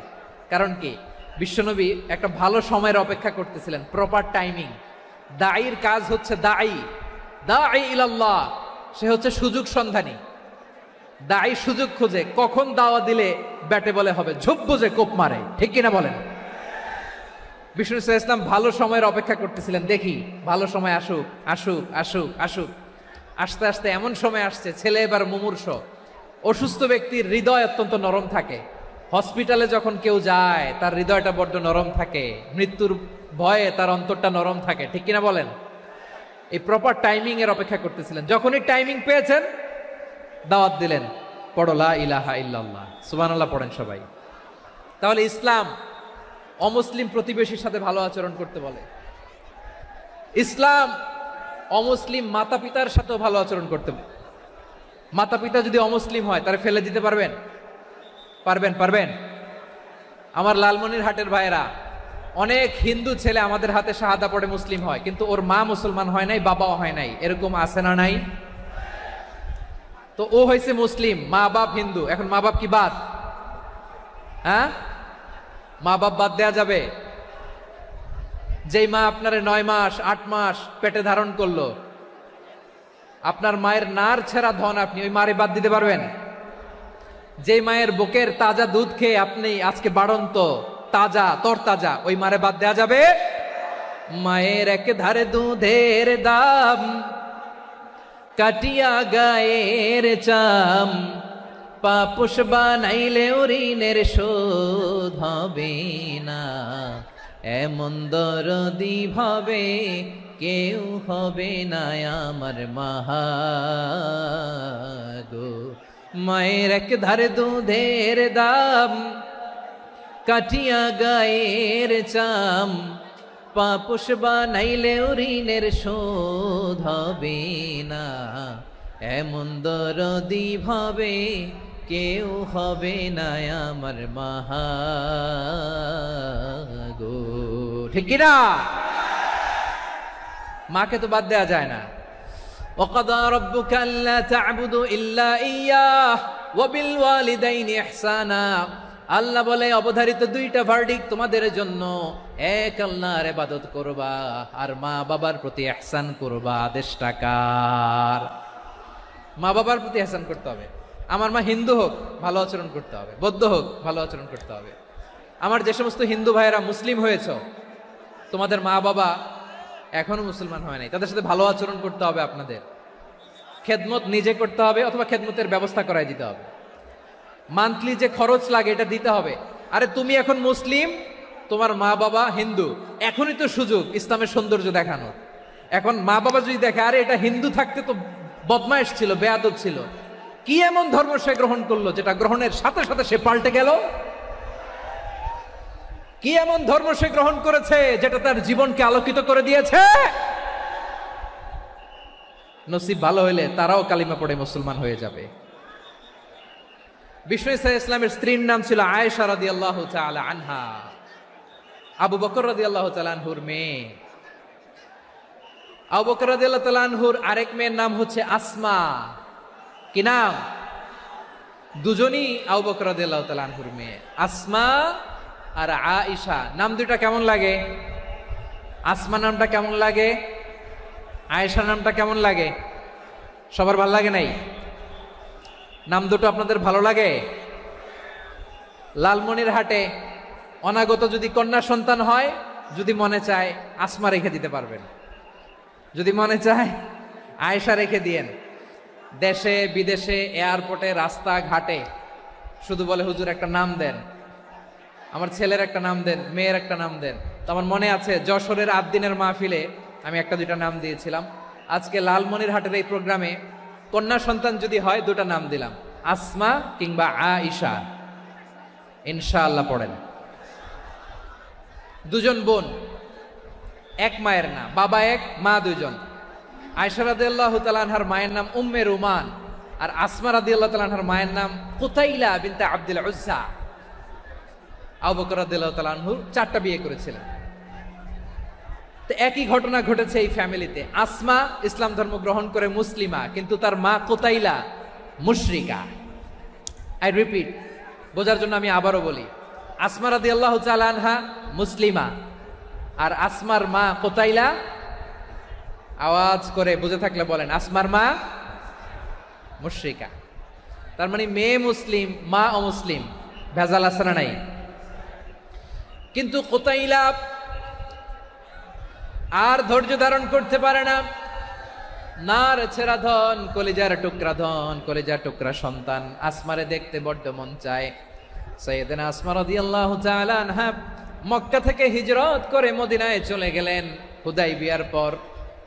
কারণ কি? বিশ্বনবী একটা ভালো সময়ের অপেক্ষা করতেছিলেন, প্রপার টাইমিং। দাঈর কাজ হচ্ছে দাঈ ইলাল্লাহ, সে হচ্ছে সুযোগ সন্ধানী। দাঈ সুযোগ খোঁজে, কখন দাওয়া দিলে ব্যাটে বলে হবে, ঝোপ বুঝে কোপ মারে, ঠিক কিনা বলেন? বিষ্ণু ইসলাম ভালো সময়ের অপেক্ষা করতেছিলেন, দেখি ভালো সময় আসুক আসুক আসুক আসুক। আস্তে আস্তে এমন সময় আসছে, ছেলে এবার মুমূর্ষ, অসুস্থ ব্যক্তির হৃদয় অত্যন্ত নরম থাকে। হসপিটালে যখন কেউ যায় তার হৃদয়টা বড্ড নরম থাকে, মৃত্যুর ভয়ে তার অন্তরটা নরম থাকে, ঠিক কিনা বলেন? এই প্রপার টাইমিং এর অপেক্ষা করতেছিলেন, যখনই টাইমিং পেয়েছেন দাওয়াত দিলেন, পড়ো লা ইলাহা ইল্লাল্লাহ, সুবহানাল্লাহ পড়েন সবাই। তাহলে ইসলাম অমুসলিম প্রতিবেশীর সাথে ভালো আচরণ করতে বলে। ইসলাম অমুসলিম মাতা পিতার সাথেও ভালো আচরণ করতে বলে। মাতা পিতা যদি অমুসলিম হয় তারা ফেলে দিতে পারবেন? পারবেন? আমার লালমনিরহাটের ভাইয়েরা, অনেক হিন্দু ছেলে আমাদের হাতে শাহাদা পড়ে মুসলিম হয়, কিন্তু ওর মা মুসলমান হয় নাই, বাবাও হয় নাই, এরকম আছে না নাই? তো ও হয়েছে মুসলিম, মা বাপ হিন্দু, এখন মা বাপ কি বাদ? হ্যাঁ, মা বাপ বাদ দেয়া যাবে? যেই মা আপনারে 9 মাস 8 মাস পেটে ধারণ করলো, আপনার মায়ের নার ছেঁড়া ধন, আপনি ওই মারে বাদ দিতে পারবেন? যেই মায়ের বুকের তাজা দুধ খেয়ে আপনি আজকে বাড়ন্ত তাজা তরতাজা, ওই মারে বাদ দেয়া যাবে? মায়ের এক ধারে দুধের দাম, কাটিয়া গায়ের চাম, পাপুষ বানাইলে ঋণের শোধ হবে না, এমন দরদি ভাবে কেউ হবে না আমার মাহাগো। মায়ের এক ধারে দুধের দাম, কাটিয়া গায়ের চাম, পাপুষ বানাইলে ঋণের শোধ হবে না, এমন দরদি ভাবে কেউ হবে না আমার মাহাগো, ঠিক কিনা? মাকে তো বাদ দেয়া যায় না। وَقَضَى رَبُّكَ أَلَّا تَعْبُدُوا إِلَّا إِيَّاهُ وَبِالْوَالِدَيْنِ إِحْسَانًا। আল্লাহ বলে অবধারিত দুইটা ভার্ডিক তোমাদের জন্য, এক আল্লাহর ইবাদত করবা আর মা বাবার প্রতি ইহসান করবা। আদেশটা কার? মা বাবার প্রতি ইহসান করতে হবে। আমার মা হিন্দু হোক ভালো আচরণ করতে হবে, বৌদ্ধ হোক ভালো আচরণ করতে হবে। আমার যে সমস্ত হিন্দু ভাইয়েরা মুসলিম হয়েছে, তোমাদের মা বাবা এখনো মুসলমান হয় নাই, তাদের সাথে ভালো আচরণ করতে হবে। আপনাদের খেদমত নিজে করতে হবে অথবা খেদমতের ব্যবস্থা করাই দিতে হবে। মান্থলি যে খরচ লাগে এটা দিতে হবে। আরে তুমি এখন মুসলিম, তোমার মা বাবা হিন্দু, এখনই তো সুযোগ ইসলামের সৌন্দর্য দেখানোর। এখন মা বাবা যদি দেখে আরে এটা হিন্দু থাকতে তো বদমাইশ ছিল, বেয়াদব ছিল, কি এমন ধর্ম সে গ্রহণ করলো যেটা গ্রহণের সাথে সাথে সে পাল্টে গেল? কি এমন ধর্ম সে গ্রহণ করেছে যেটা তার জীবনকে আলোকিত করে দিয়েছে? নসিব ভালো হইলে তারাও কালিমা পড়ে মুসলমান হয়ে যাবে। বিষ্ণু ইসলামের স্ত্রীর নাম ছিল আয়েশা রাদিয়াল্লাহু তাআলা আনহা, আবু বকর রাদিয়াল্লাহু তাআলা আনহুর মেয়ে। আবু বকর রাদিয়াল্লাহু তাআলা আনহুর আরেক মেয়ের নাম হচ্ছে আসমা। কি নাম? দুজনই আবু বকর রাদিয়াল্লাহু তাআলা আনহুর মেয়ে, আসমা আর আয়েশা। নাম দুইটা কেমন লাগে? আসমা নামটা কেমন লাগে? আয়েশা নামটা কেমন লাগে? সবার ভালো লাগে নাই? নাম দুটো আপনাদের ভালো লাগে? লালমনিরহাটে অনাগত যদি কন্যা সন্তান হয়, যদি মনে চায় আসমা রেখে দিতে পারবেন, যদি মনে চায় আয়েশা রেখে দিয়েন। দেশে বিদেশে এয়ারপোর্টে রাস্তা ঘাটে শুধু বলে হুজুর একটা নাম দেন, আমার ছেলের একটা নাম দেন, মেয়ের একটা নাম দেন। তো আমার মনে আছে যশোরের আদ্দিনের মাহফিলে আমি একটা দুইটা নাম দিয়েছিলাম। আজকে লালমনিরহাটের এই প্রোগ্রামে কন্যা সন্তান যদি হয় দুটা নাম দিলাম, আসমা কিংবা আয়েশা। ইনশাআল্লাহ পড়েন। দুজন বোন, এক মায়ের না, বাবা এক মা দুইজন। আয়েশা রাদিয়াল্লাহু তাআলা আনহার মায়ের নাম উম্মে রুমান, আর আসমা রাদিয়াল্লাহু তাআলা আনহার মায়ের নাম কুতাইলা বিনতে আব্দুল উজ্জা। আবু বকর রাদিয়াল্লাহু তাআলা আনহু 4টা বিয়ে করেছিলেন। তো একই ঘটনা ঘটেছে এই ফ্যামিলিতে। আসমা ইসলাম ধর্ম গ্রহণ করে মুসলিমা, কিন্তু তার মা কুতাইলা মুশরিকা। আই রিপিট, বোঝার জন্য আমি আবারও বলি, আসমা রাদিয়াল্লাহু তাআলা আনহা মুসলিমা, আর আসমার মা কুতাইলা, আওয়াজ করে বুঝে থাকলে বলেন, আসমার মা মুশরিকা। তার মানে মেয়ে মুসলিম, মা অমুসলিম। ভেজাল আছে না নাই? কিন্তু কুতাইলা আর ধৈর্য ধারণ করতে পারে না। নার ছেড়া ধন, কলিজার টুকরা ধন, কলিজার টুকরা সন্তান, আসমারে দেখতে বড্ড মন চায়। সাইয়েদনা আসমা রাদিয়াল্লাহু তাআলা আনহা মক্কা থেকে হিজরত করে মদিনায় চলে গেলেন হুদাইবিয়ার পর।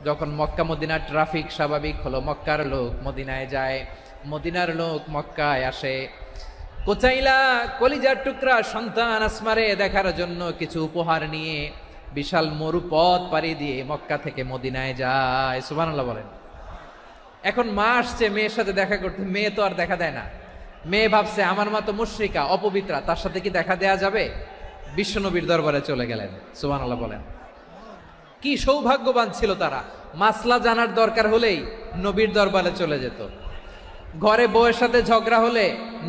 যখন মক্কা মদিনার ট্রাফিক স্বাভাবিক হলো, মক্কার লোক মদিনায় যায়, মদিনার লোক মক্কায় আসে। কোচাইলা কলিজার টুকরা সন্তান আসমারে দেখার জন্য কিছু উপহার নিয়ে বিশাল মরুপথ পাড়ি দিয়ে মক্কা থেকে মদিনায় যায়। সুবহানাল্লাহ বলেন। এখন মা আসছে মেয়ের সাথে দেখা করতে, মেয়ে তো আর দেখা দেয় না। মেয়ে ভাবছে আমার মা তো মুশরিকা, অপবিত্রা, তার সাথে কি দেখা দেয়া যাবে? বিশ্বনবীর দরবারে চলে গেলেন। সুবহানাল্লাহ বলেন। কি সৌভাগ্যবান ছিল তারা, মাসলা জানার দরকার হলেই নবীর দরবারে চলে যেত। ঘরে বউয়ের সাথে ঝগড়া হলে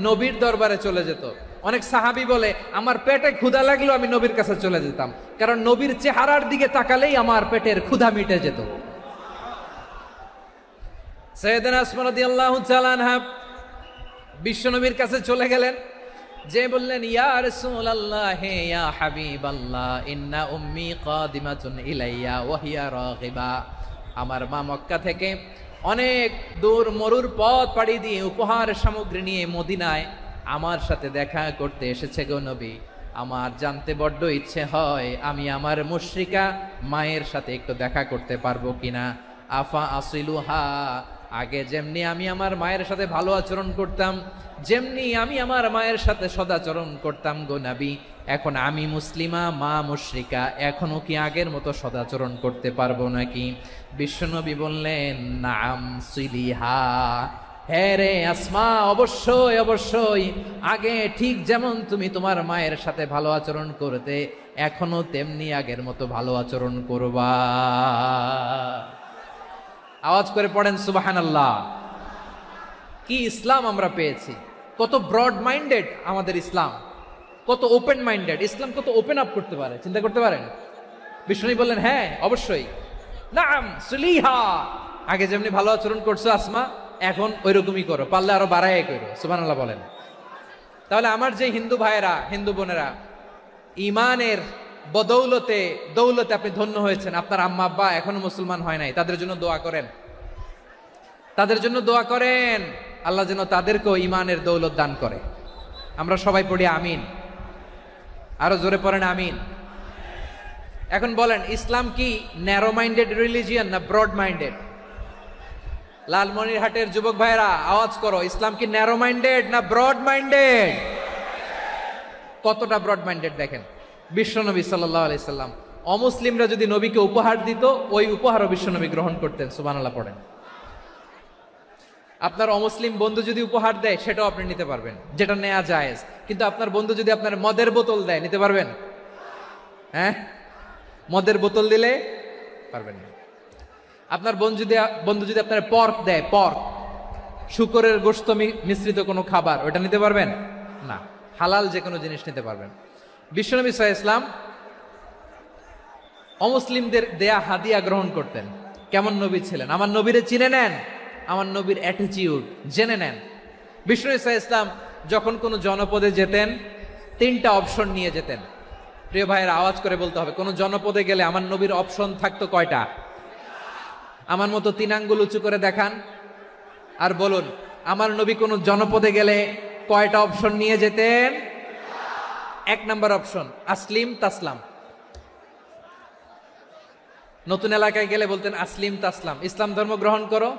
নবীর দরবারে চলে যেত। অনেক সাহাবী বলে আমার পেটে ক্ষুধা লাগলো আমি নবীর কাছে চলে যেতাম, কারণ নবীর চেহারার দিকে তাকালেই আমার পেটের ক্ষুধা মিটে যেত। সাইয়েদনা আসমা রাদিয়াল্লাহু তাআলা আনহা বিশ্বনবীর কাছে চলে গেলেন, যে বললেন ইয়া রাসূলুল্লাহ, হে ইয়া হাবিবাল্লাহ, ইন্না উম্মি কাদিমাতুন ইলাইয়া ওয়া হিয়া রাগিবা। আমার মা মক্কা থেকে অনেক দূর মরুর পথ পাড়ি দিয়ে উপহার সামগ্রী নিয়ে মদিনায় আমার সাথে দেখা করতে এসেছে গো নবী। আমার জানতে বড্ড ইচ্ছে হয় আমি আমার মুশরিকা মায়ের সাথে একটু দেখা করতে পারবো কিনা। আফা আসিলুহা, আগে যেমনি আমি আমার মায়ের সাথে ভালো আচরণ করতাম, যেমনি আমি আমার মায়ের সাথে সদাচরণ করতাম গো নবী, এখন আমি মুসলিমা, মা মুশরিকা, এখনো কি আগের মতো সদাচরণ করতে পারবো নাকি? বিশ্বনবী বললেন নাম সিলিহা, হ্যাঁ রে আসমা, অবশ্যই অবশ্যই, আগে ঠিক যেমন তুমি তোমার মায়ের সাথে ভালো আচরণ করতে, এখনো তেমনি আগের মতো ভালো আচরণ করবা। আওয়াজ করে পড়েন সুবহানাল্লাহ। কি ইসলাম আমরা পেয়েছি! কত ব্রড মাইন্ডেড আমাদের ইসলাম, কত ওপেন মাইন্ডেড ইসলাম, কত ওপেন আপ করতে পারে, চিন্তা করতে পারেন। বিষ্ণু বললেন হ্যাঁ অবশ্যই, নাম সুলিহা, আগে যেমনি ভালো আচরণ করছো আসমা, এখন ওইরকমই করো, পারলে আরো বাড়াই করো। সুবহানাল্লাহ বলেন। তাহলে আমার যে হিন্দু ভাইয়েরা, হিন্দু বোনেরা, ইমানের বদৌলতে দৌলতে আপনি ধন্য হয়েছেন, আপনার আম্মা আব্বা এখনো মুসলমান হয় নাই, তাদের জন্য দোয়া করেন, তাদের জন্য দোয়া করেন, আল্লাহ যেন তাদেরকেও ইমানের দৌলত দান করে। আমরা সবাই পড়ি আমিন, আরো জোরে পড়েন আমিন। এখন বলেন ইসলাম কি ন্যারো মাইন্ডেড রিলিজিয়ান না ব্রড মাইন্ডেড? লালমনিরহাটের যুবক ভাইরা আওয়াজ করো, ইসলাম কি ন্যারো মাইন্ডেড না ব্রড মাইন্ডেড? কতটা ব্রড মাইন্ডেড দেখেন। বিশ্বনবী সাল্লাল্লাহু আলাইহি সাল্লাম অমুসলিমরা যদি নবীকে উপহার দিত, ওই উপহারও বিশ্বনবী গ্রহণ করতেন। সুবহানাল্লাহ পড়েন। আপনার অমুসলিম বন্ধু যদি উপহার দেয় সেটাও আপনি নিতে পারবেন, যেটা নেওয়া জায়েজ। কিন্তু আপনার বন্ধু যদি আপনার মদের বোতল দেয়, নিতে পারবেন? হ্যাঁ, মদের বোতল দিলে পারবেন না। আপনার বন্ধু যদি আপনার পর্ক দেয়, পর্ক, শুকরের গোশত মিশ্রিত কোনো খাবার, ওটা নিতে পারবেন না। হালাল যে কোনো জিনিস নিতে পারবেন। বিশ্বনবী সাল্লাল্লাহু আলাইহি ওয়াসাল্লাম অমুসলিমদের দেয়া হাদিয়া গ্রহণ করতেন। কেমন নবী ছিলেন! আমার নবীরে চিনে নেন, আমার নবীর অ্যাটিটিউড জেনে নেন। বিশ্বনবী সাল্লাল্লাহু আলাইহি ওয়াসাল্লাম যখন কোনো জনপদে যেতেন, তিনটা অপশন নিয়ে যেতেন। প্রিয় ভাইয়েরা আওয়াজ করে বলতে হবে, কোন জনপদে গেলে আমার নবীর অপশন থাকতো কয়টা? আমার মতো 3 আঙ্গুল উঁচু করে দেখান আর বলুন, আমার নবী কোন জনপদে গেলে কয়টা অপশন নিয়ে যেতেন? 1 নাম্বার অপশন আসলিম তাসলাম। নতুন এলাকায় গেলে বলতেন আসলিম তাসলাম, ইসলাম ধর্ম গ্রহণ করো,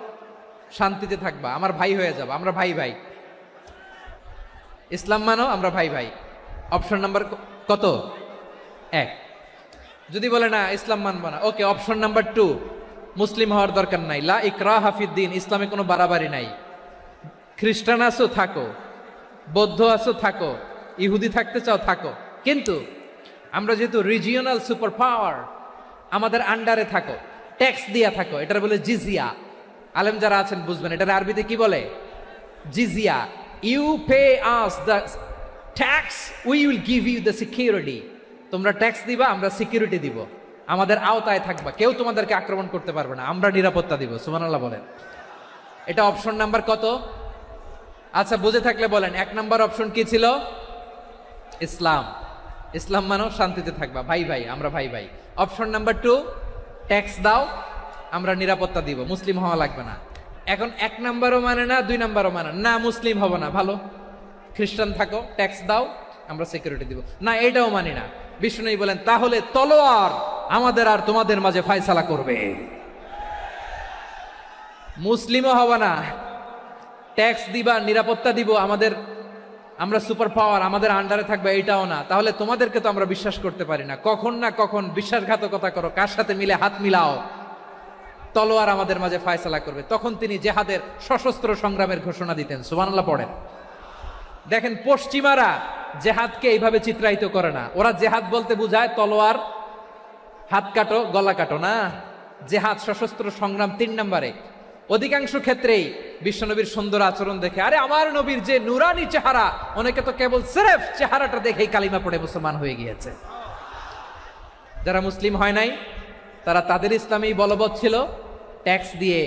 শান্তিতে থাকবা, আমার ভাই হয়ে যাবো, আমরা ভাই ভাই, ইসলাম মানো, আমরা ভাই ভাই। অপশন নাম্বার কত? 1। যদি বলে না ইসলাম মানবো না, ওকে, অপশন নাম্বার 2, মুসলিম হওয়ার দরকার নাই, লা ইকরাহা ফিদ্দিন, ইসলামে কোনো বাড়াবাড়ি নাই। খ্রিস্টান আছো থাকো, বৌদ্ধ আছো থাকো, ইহুদি থাকতে চাও থাকো, কিন্তু আমরা যেহেতু রিজিওনাল সুপার পাওয়ার, আমাদের আন্ডারে থাকো, ট্যাক্স দিয়া থাকো, এটার বলে জিজিয়া। আলেম যারা আছেন বুঝবেন, এটার আরবিতে কি বলে? জিজিয়া। You pay us the tax, we will give you the security. তোমরা ট্যাক্স দিবা, আমরা সিকিউরিটি দিব, আমাদের আওতায় থাকবা, কেউ তোমাদেরকে আক্রমণ করতে পারবে না, আমরা নিরাপত্তা দিব। সুবহানাল্লাহ বলেন। এটা অপশন নাম্বার কত? আচ্ছা বুঝে থাকলে বলেন, 1 নাম্বার অপশন কি ছিল? ইসলাম। ইসলাম মানো, শান্তিতে থাকবা, ভাই ভাই, আমরা ভাই ভাই। অপশন নাম্বার 2, ট্যাক্স দাও, আমরা নিরাপত্তা দিব, মুসলিম হওয়া লাগবে না। এখন 1 নাম্বারও মানে না, 2 নাম্বারও মানে না, মুসলিম হব না, ভালো খ্রিস্টান থাকো, ট্যাক্স দাও, আমরা সিকিউরিটি দিব না, এটাও মানি না। বিষ্ণু বলেন তাহলে তলোয়ার আমাদের আর তোমাদের মাঝে ফায়সালা করবে, মুসলিমও হব না, ট্যাক্স দিবা, নিরাপত্তা দিব, আমরা সুপার পাওয়ার, আমাদের আন্ডারে থাকবে, এটাও না। তাহলে তোমাদেরকে তো আমরা বিশ্বাস করতে পারি না, কখন না কখন বিশ্বাসঘাতকতা করো, কার সাথে মিলে হাত মিলাও, তলোয়ার আমাদের মাঝে ফায়সালা করবে। তখন তিনি জেহাদের সশস্ত্র সংগ্রামের ঘোষণা দিতেন। সুবহানাল্লাহ পড়েন। দেখেন পশ্চিমারা জেহাদকে এইভাবে চিত্রায়িত করে না, ওরা জেহাদ বলতে বুঝায় তলোয়ার, হাত কাটো, গলা কাটো না। জেহাদ সশস্ত্র সংগ্রাম 3 নম্বরে। অধিকাংশ ক্ষেত্রেই বিশ্বনবীর সুন্দর আচরণ দেখে, আরে আমার নবীর যে নুরানি চেহারা, অনেকে তো কেবল সিরেফ চেহারাটা দেখেই কালিমা পড়ে মুসলমান হয়ে গিয়েছে। যারা মুসলিম হয় নাই তারা তাদের ইসলামেই বলবৎ ছিল, ট্যাক্স দিয়ে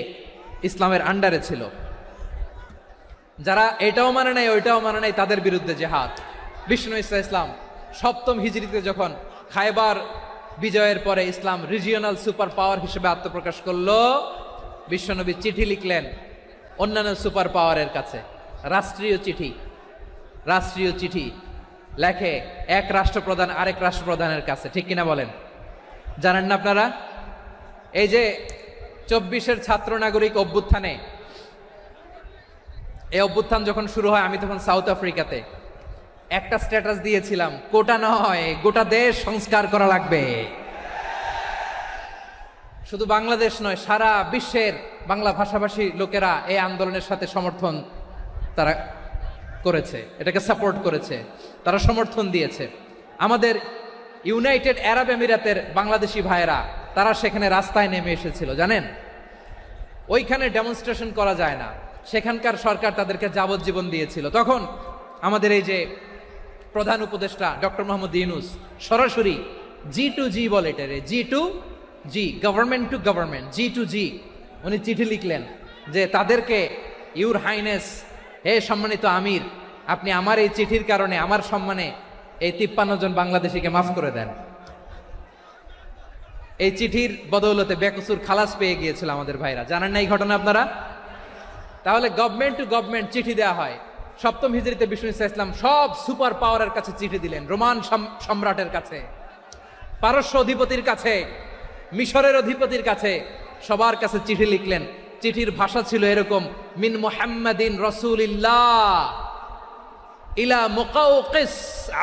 ইসলামের আন্ডারে ছিল। যারা এটাও মানে নাই ওইটাও মানে নাই, তাদের বিরুদ্ধে জেহাদ। বিষ্ণু ইসলাম 7ম হিজরিতে যখন খায়বার বিজয়ের পরে ইসলাম রিজিওনাল সুপার পাওয়ার হিসেবে আত্মপ্রকাশ করলো, বিশ্বনবী চিঠি লিখলেন অন্যান্য সুপার পাওয়ারের কাছে, রাষ্ট্রীয় চিঠি লেখে এক রাষ্ট্রপ্রধান আরেক রাষ্ট্রপ্রধানের কাছে, ঠিক কিনা বলেন? জানেন না আপনারা? এই যে 24-এর ছাত্র নাগরিক অভ্যুত্থানে, এই অভ্যুত্থান যখন শুরু হয়, আমি তখন সাউথ আফ্রিকাতে, একটা স্ট্যাটাস দিয়েছিলাম, কোটা নয় গোটা দেশ সংস্কার করা লাগবে। শুধু বাংলাদেশ নয়, সারা বিশ্বের বাংলা ভাষাভাষী লোকেরা এই আন্দোলনের সাথে সমর্থন তারা করেছে, এটাকে সাপোর্ট করেছে, তারা সমর্থন দিয়েছে। আমাদের ইউনাইটেড আরব আমিরাতের বাংলাদেশি ভাইয়েরা তারা সেখানে রাস্তায় নেমে এসেছিল, জানেন? ওইখানে ডেমনস্ট্রেশন করা যায় না, সেখানকার সরকার তাদেরকে যাবজ্জীবন দিয়েছিল। তখন আমাদের এই যে প্রধান উপদেষ্টা ডক্টর মোহাম্মদ ইউনূস সরাসরি G2G বলে, এটারে G2G, government to government, G2G, উনি চিঠি লিখলেন যে তাদেরকে, ইউর হাইনেস, হে সম্মানিত আমির, আপনি আমার এই চিঠির কারণে আমার সম্মানে এই 53 জন বাংলাদেশিকে মাফ করে দেন। এই চিঠির বদৌলতে বেকসুর খালাস পেয়ে গিয়েছিল আমাদের ভাইরা, জানেন না এই ঘটনা আপনারা? তাহলে গভর্নমেন্ট টু গভর্নমেন্ট চিঠি দেওয়া হয়। 7ম হিজরিতে বিষ্ণু ইসলাম সব সুপার পাওয়ারের কাছে চিঠি দিলেন, রোমান সম্রাটের কাছে, পারস্য অধিপতির কাছে, মিশরের অধিপতির কাছে, সবার কাছে চিঠি লিখলেন। চিঠির ভাষা ছিল এরকম, মিন মুহাম্মাদিন রাসূলিল্লাহ ইলা মুকাওকিস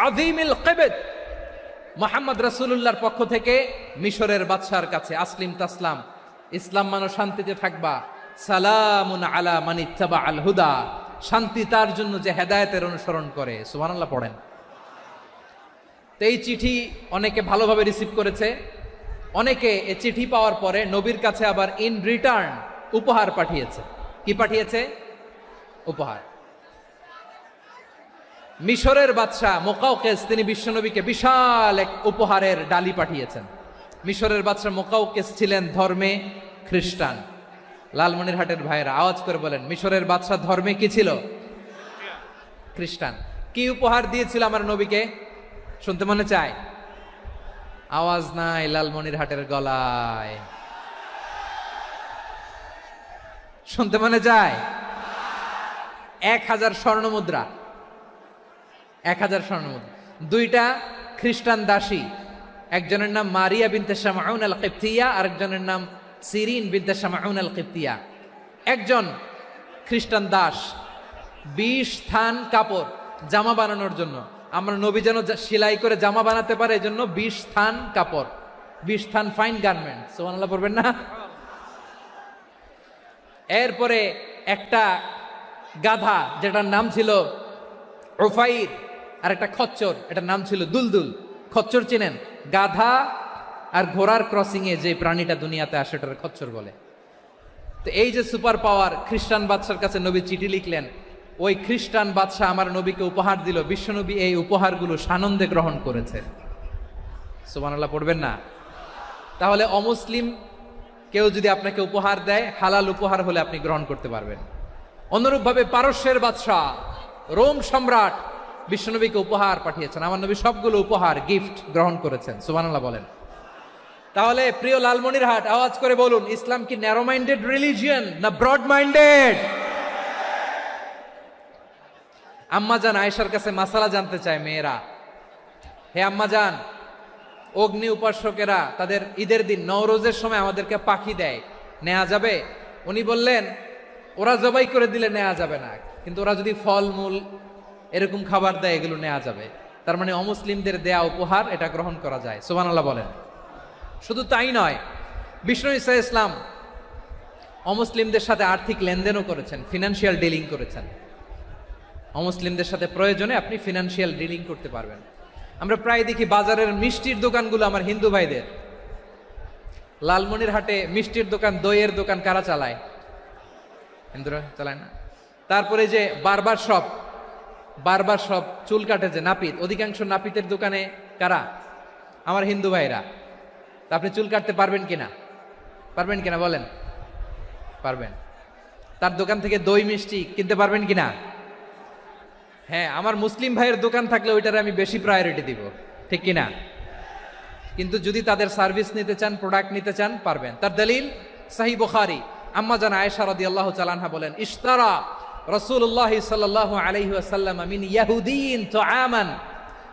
আযীমিল কিবত, মুহাম্মদ রাসূলুল্লাহর পক্ষ থেকে মিশরের বাদশার কাছে, আসলিম তাসলাম, ইসলাম মানো, শান্তিতে থাকবা, সালামুন আলা মান ইত্তাবা আল হুদা, শান্তি তার জন্য যে হেদায়েতের অনুসরণ করে। সুবহানাল্লাহ পড়েন। তো এই চিঠি অনেকে ভালোভাবে রিসিভ করেছে, অনেকে এই চিঠি পাওয়ার পরে নবীর কাছে আবার ইন রিটার্ন উপহার পাঠিয়েছে। কি পাঠিয়েছে? উপহার। মিশরের বাদশাহ মুকাওকিস তিনি বিশ্বনবীকে বিশাল এক উপহারের ডালি পাঠিয়েছেন। মিশরের বাদশাহ মুকাওকিস ছিলেন ধর্মে খ্রিস্টান। লালমনিরহাটের ভাইয়েরা আওয়াজ করে বলেন, মিশরের বাদশাহ ধর্মে কি ছিল? খ্রিস্টান। কি উপহার দিয়েছিল আমার নবীকে? শুনতে মনে চায়? আওয়াজ নাই লালমনিরহাটের গলায়, শুনতে মনে যায়? 1000 স্বর্ণ মুদ্রা, 1000 স্বর্ণ মুদ্রা। 2টা খ্রিস্টান দাসী, একজনের নাম মারিয়া বিনতে শামউন আল কিবতিয়া, আরেকজনের নাম সিরিন বিনতে শামউন আল কিবতিয়া। একজন খ্রিস্টান দাস 20 থান কাপড় জামা বানানোর জন্য, আমরা নবী যেন সেলাই করে জামা বানাতে পারে এজন্য 20 থান কাপড়, 20 থান ফাইন গার্মেন্ট, সুবহানাল্লাহ পড়বেন না? এরপরে একটা গাধা যেটার নাম ছিল উফাইর, আর একটা খচ্চর, এটার নাম ছিল দুলদুল। খচ্চর চিনেন? গাধা আর ঘোড়ার ক্রসিং এ যে প্রাণীটা দুনিয়াতে আসে ওটার খচ্চর বলে। তো এই যে সুপার পাওয়ার খ্রিস্টান বাদশার কাছে নবী চিঠি লিখলেন, ওই খ্রিস্টান বাদশাহ আমার নবীকে উপহার দিল, বিশ্বনবী এই উপহারগুলো সানন্দে গ্রহণ করেছে। সুবহানাল্লাহ পড়বেন না? তাহলে অমুসলিম কেউ যদি আপনাকে উপহার দেয়, হালাল উপহার হলে আপনি গ্রহণ করতে পারবেন। অনুরূপভাবে পারস্যের বাদশাহ, রোম সম্রাট বিশ্বনবীকে উপহার পাঠিয়েছেন, আমার নবী সবগুলো উপহার গিফট গ্রহণ করেছেন। সুবহানাল্লাহ বলেন। তাহলে প্রিয় লালমনিরহাট, আওয়াজ করে বলুন, ইসলাম কি ন্যারো মাইন্ডেড রিলিজিয়ন না ব্রড মাইন্ডেড? আম্মাজান আয়েশার কাছে মাসালা জানতে চায় মেয়েরা, হে আম্মাজান, অগ্নি উপাসকেরা তাদের ঈদের দিন নওরোজের সময় আমাদেরকে পাখি দেয়, নেওয়া যাবে? উনি বললেন, ওরা জবাই করে দিলে নেওয়া যাবে না, কিন্তু ওরা যদি ফল মূল এরকম খাবার দেয় এগুলো নেওয়া যাবে। তার মানে অমুসলিমদের দেয়া উপহার এটা গ্রহণ করা যায়। সুবহানাল্লাহ বলেন। শুধু তাই নয়, বিষ্ণু ঈসা ইসলাম অমুসলিমদের সাথে আর্থিক লেনদেনও করেছেন, ফিনান্সিয়াল ডিলিং করেছেন। অমুসলিমদের সাথে প্রয়োজনে আপনি ফিনান্সিয়াল ডিলিং করতে পারবেন। আমরা প্রায় দেখি বাজারের মিষ্টির দোকানগুলো আমার হিন্দু ভাইদের। লালমনিরহাটে মিষ্টির দোকান, দইয়ের দোকান কারা চালায়? হিন্দুরা চালায় না। তারপরে যে বারবার শপ, চুল কাটে যে নাপিত, অধিকাংশ নাপিতের দোকানে কারা? আমার হিন্দু ভাইরা। তা আপনি চুল কাটতে পারবেন কিনা বলেন? পারবেন। তার দোকান থেকে দই মিষ্টি কিনতে পারবেন কিনা? হ্যাঁ, আমার মুসলিম ভাইয়ের দোকান থাকলে ওইটারে আমি বেশি প্রায়োরিটি দিব, ঠিক কিনা? কিন্তু যদি তাদের সার্ভিস নিতে চান, প্রোডাক্ট নিতে চান, পারবেন। তার দলিল সহিহ বুখারী, আম্মা জান আয়েশা রাদিয়াল্লাহু তাআলা আনহা বলেন, ইশতারা রাসূলুল্লাহ সাল্লাল্লাহু আলাইহি ওয়াসাল্লাম মিন ইয়াহুদিয়িন তুআমান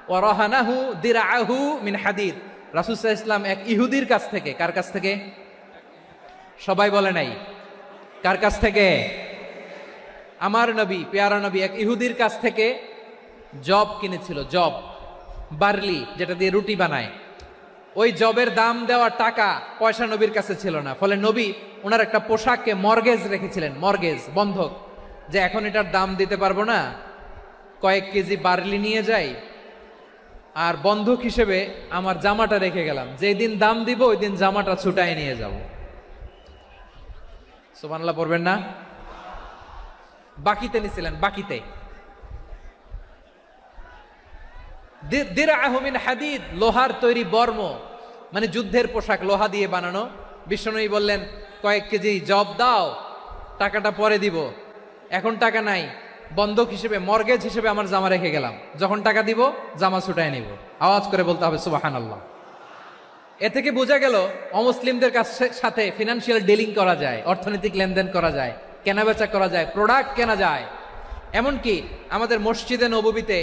ওয়া রাহানাহু দিরআহু মিন হাদিদ। রাসূল সাল্লাল্লাহু আলাইহি ওয়াসাল্লাম এক ইহুদির কাছ থেকে, কার কাছ থেকে? সবাই বলে নাই, কার কাছ থেকে? আমার নবী, পেয়ারা নবী এক ইহুদির কাছ থেকে জব কিনেছিল। জব, বার্লি, যেটা দিয়ে রুটি বানায়। ওই জবের দাম দেওয়া টাকা পয়সা নবীর কাছে ছিল না। ফলে নবী ওনার একটা পোশাককে মর্গেজ রেখেছিলেন, মর্গেজ, বন্ধক, যে এখন এটার দাম দিতে পারবো না, কয়েক কেজি বার্লি নিয়ে যাই আর বন্ধক হিসেবে আমার জামাটা রেখে গেলাম, যেই দিন দাম দিব ওই দিন জামাটা ছুটাই নিয়ে যাব। সুবহানাল্লাহ পড়বেন না? বাকিতে নিছিলেন, বাকিতে। দিরআহু মিন হাদিদ, লোহার তৈরি বর্ম, মানে যুদ্ধের পোশাক, লোহা দিয়ে বানানো। বিষ্ণুনবী বললেন, কয়েক কেজি জব দাও, টাকাটা পরে দিব, এখন টাকা নাই, বন্ধক হিসেবে, মর্গেজ হিসেবে আমার জামা রেখে গেলাম, যখন টাকা দিব জামা ছুটায় নিব। আওয়াজ করে বলতে হবে সুবহানাল্লাহ। এ থেকে বোঝা গেল অমুসলিমদের সাথে ফিনান্সিয়াল ডিলিং করা যায়, অর্থনৈতিক লেনদেন করা যায়, কেনাবেচা করা যায়, প্রোডাক্ট কেনা যায়। এমনকি আমাদের মসজিদে নববীতে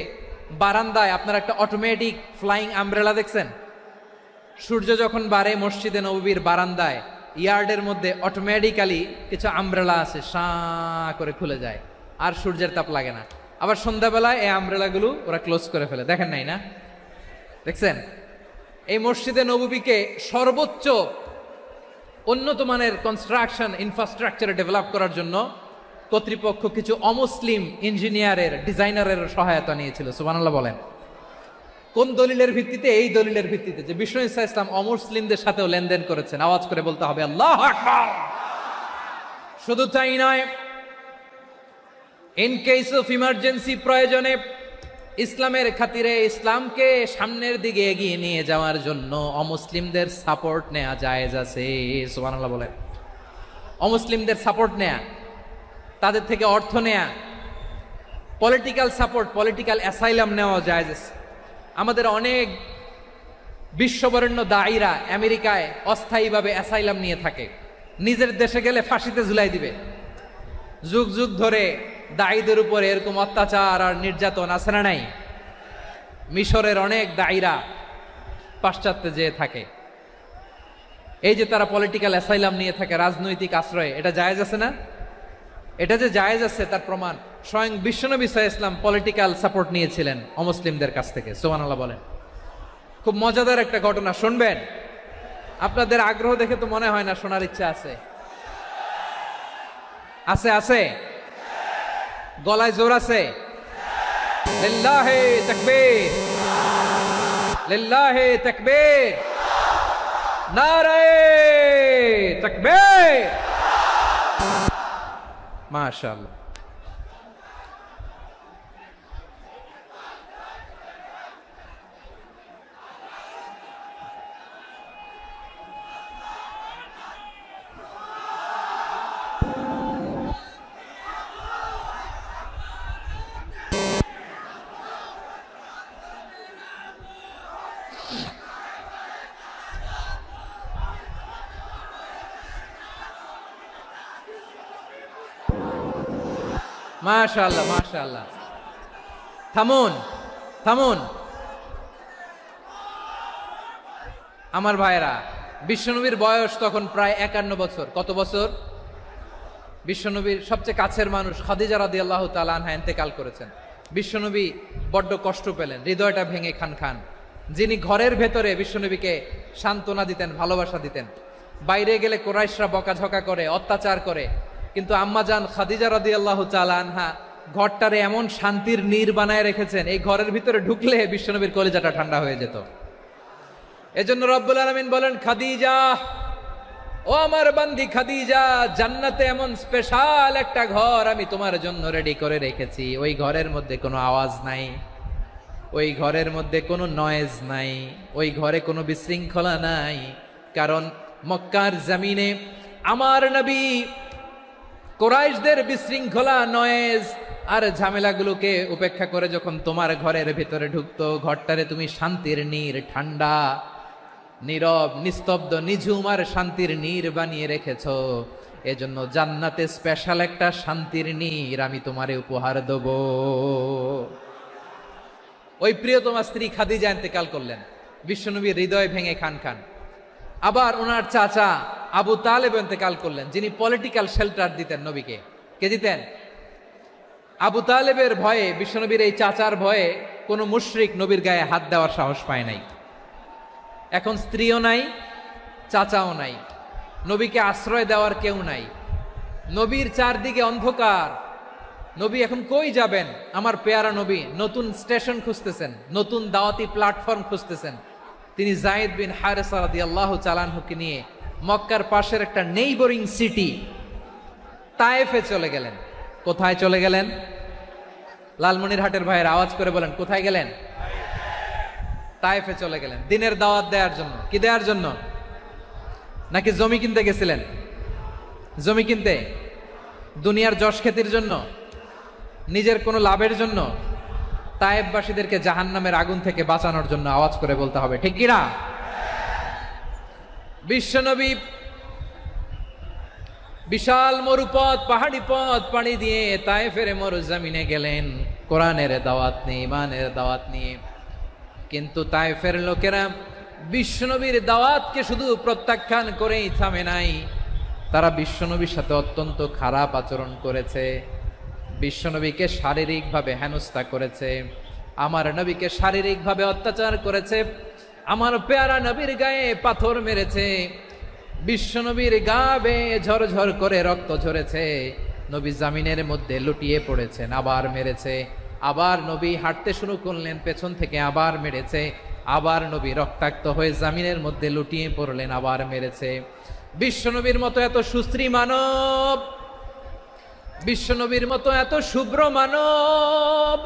বারান্দায় আপনারা একটা অটোমেটিক ফ্লাইং আমব্রেলা দেখছেন? সূর্য যখন বাড়ে মসজিদে নববীর বারান্দায় ইয়ার্ডের মধ্যে অটোমেটিক্যালি কিছু আমব্রেলা আছে, সাঁ করে খুলে যায়, আর সূর্যের তাপ লাগে না। আবার সন্ধ্যাবেলায় এই আমব্রেলাগুলো ওরা ক্লোজ করে ফেলে, দেখেন নাই না? দেখছেন? এই মসজিদে নববীকে সর্বোচ্চ উন্নত মানের কনস্ট্রাকশন ইনফ্রাস্ট্রাকচারে ডেভেলপ করার জন্য কর্তৃপক্ষ কিছু অমুসলিম ইঞ্জিনিয়ারের, ডিজাইনারের সহায়তা নিয়েছিল। সুবহানাল্লাহ বলেন। কোন দলিলের ভিত্তিতে? এই দলিলের ভিত্তিতে যে বিষ্ণু ঈসা ইসলাম অমুসলিমদের সাথেও লেনদেন করেছেন। আওয়াজ করে বলতে হবে আল্লাহু আকবার। শুধু তাই নয়, ইন কেস অফ ইমার্জেন্সি, প্রয়োজনে ইসলামের খাতিরে, ইসলামকে সামনের দিকে এগিয়ে নিয়ে যাওয়ার জন্য অমুসলিমদের সাপোর্ট নেওয়া জায়েজ আছে। সুবহানাল্লাহ বলেন। অমুসলিমদের সাপোর্ট নেয়া, তাদের থেকে অর্থ নেয়া, পলিটিক্যাল সাপোর্ট, পলিটিক্যাল অ্যাসাইলাম নেওয়া জায়েজ আছে। আমাদের অনেক বিশ্ববরেণ্য দায়ীরা আমেরিকায় অস্থায়ীভাবে অ্যাসাইলাম নিয়ে থাকে, নিজের দেশে গেলে ফাঁসিতে ঝুলাই দিবে। যুগ যুগ ধরে দায়ীদের উপরে এরকম অত্যাচার আর নির্যাতন আছে না নাই? মিশরের অনেক দায়ীরা পাশ্চাত্যে যেয়ে থাকে। এই যে তারা পলিটিক্যাল অ্যাসাইলাম নিয়ে থাকে, রাজনৈতিক আশ্রয়, এটা জায়েজ আছে না? এটা যে জায়েজ আছে তার প্রমাণ স্বয়ং বিশ্বনবী সাল্লাল্লাহু আলাইহি ওয়াসাল্লাম পলিটিক্যাল সাপোর্ট নিয়েছিলেন অমুসলিমদের কাছ থেকে। সুবহানাল্লাহ বলেন। খুব মজাদার একটা ঘটনা, শুনবেন? আপনাদের আগ্রহ দেখে তো মনে হয় না শোনার ইচ্ছা আছে। আছে আছে? গলায় জোর আছে? লিল্লাহি তাকবীর, লিল্লাহি তাকবীর, নারায়ে তাকবীর। মাশাআল্লাহ। মাশাআল্লাহ মাশাআল্লাহ। থামুন থামুন আমার ভাইরা, বিশ্বনবীর বয়স তখন প্রায় 51 বছর। কত বছর? বিশ্বনবীর সবচেয়ে কাছের মানুষ খাদিজা রাদিয়াল্লাহু তাআলা আনহা ইন্তেকাল করেছেন। বিশ্বনবী বড্ড কষ্ট পেলেন, হৃদয়টা ভেঙে খান খান। যিনি ঘরের ভেতরে বিশ্বনবীকে সান্ত্বনা দিতেন, ভালোবাসা দিতেন, বাইরে গেলে কুরাইশরা বকাঝকা করে, অত্যাচার করে, কিন্তু আম্মাজান খাদিজা রাদিয়াল্লাহু তাআলা আনহা ঘরটারে এমন শান্তির নীড় বানায় রেখেছেন, এই ঘরের ভিতরে ঢুকলে বিশ্বনবীর কলিজাটা ঠান্ডা হয়ে যেত। এজন্য রব্বুল আলামিন বলেন, খাদিজা, ও আমার বান্দি খাদিজা, জান্নাতে এমন স্পেশাল একটা ঘর আমি তোমার জন্য রেডি করে রেখেছি। ওই ঘরের মধ্যে কোনো আওয়াজ নাই, ওই ঘরের মধ্যে কোনো নয়েজ নাই, ওই ঘরে কোনো বিশৃঙ্খলা নাই। কারণ মক্কার জমিনে আমার নবী কুরাইশদের বিশৃঙ্খলা, নয়েজ আর ঝামেলাগুলোকে উপেক্ষা করে যখন তোমার ঘরের ভিতরে ঢুকতো, ঘরটারে তুমি শান্তির নীড়, ঠান্ডা, নীরব, নিস্তব্ধ, নিঝুম আর শান্তির নীড় বানিয়ে রেখেছো। এজন্য জান্নাতে স্পেশাল একটা শান্তির নীড় আমি তোমারে উপহার দেব। ওই প্রিয়তমা স্ত্রী খাদিজা ইন্তেকাল করলেন, বিশ্বনবীর হৃদয় ভেঙে খান খান। আবার ওনার চাচা আবু তালেব ইন্তেকাল করলেন, যিনি পলিটিক্যাল শেল্টার দিতেন নবীকে। কে দিতেন? আবু তালেবের ভয়ে, বিশ্বনবীর এই চাচার ভয়ে কোনো মুশরিক নবীর গায়ে হাত দেওয়ার সাহস পায় নাই। এখন স্ত্রীও নাই, চাচাও নাই, নবীকে আশ্রয় দেওয়ার কেউ নাই, নবীর চারদিকে অন্ধকার। নবী এখন কই যাবেন? আমার পেয়ারা নবী নতুন স্টেশন খুঁজতেছেন, নতুন দাওয়াতি প্ল্যাটফর্ম খুঁজতেছেন। তিনি যায়েদ বিন হারেসা রাদিয়াল্লাহু তাআলা আনহুকে নিয়ে মক্কার পাশের একটা নেইবরিং সিটি তায়েফে চলে গেলেন। কোথায় চলে গেলেন? লালমনিরহাটের ভাইয়ের আওয়াজ করে বলেন, কোথায় গেলেন? তায়েফে চলে গেলেন দিনের দাওয়াত দেওয়ার জন্য। কি দেওয়ার জন্য? নাকি জমি কিনতে গেছিলেন? জমি কিনতে? দুনিয়ার যশ খ্যাতির জন্য? নিজের কোনো লাভের জন্য? তায়েফবাসীদেরকে জাহান্নামের আগুন থেকে বাঁচানোর জন্য। আওয়াজ করে বলতে হবে, ঠিক কিনা? বিশ্বনবী বিশাল মরুপথ, পাহাড়ি পথ পাড়ি দিয়ে তায়েফের মরুজমিনে গেলেন কোরআনের দাওয়াত নিয়ে, ইমানের দাওয়াত নিয়ে। কিন্তু তায়েফের লোকেরা বিশ্বনবীর দাওয়াতকে শুধু প্রত্যাখ্যান করেই থামে নাই, তারা বিশ্বনবীর সাথে অত্যন্ত খারাপ আচরণ করেছে। বিশ্বনবীকে শারীরিকভাবে হেনস্থা করেছে, আমার নবীকে শারীরিকভাবে অত্যাচার করেছে, আমার পেয়ারা নবীর গায়ে পাথর মেরেছে, বিশ্বনবীর গা বেয়ে ঝরঝর করে রক্ত ঝরেছে, নবী জামিনের মধ্যে লুটিয়ে পড়েছেন, আবার মেরেছে, আবার নবী হাঁটতে শুরু করলেন, পেছন থেকে আবার মেরেছে, আবার নবী রক্তাক্ত হয়ে জামিনের মধ্যে লুটিয়ে পড়লেন, আবার মেরেছে। বিশ্বনবীর মতো এত সুশ্রী মানব, বিশ্বনবীর মতো এত শুভ্র মানব,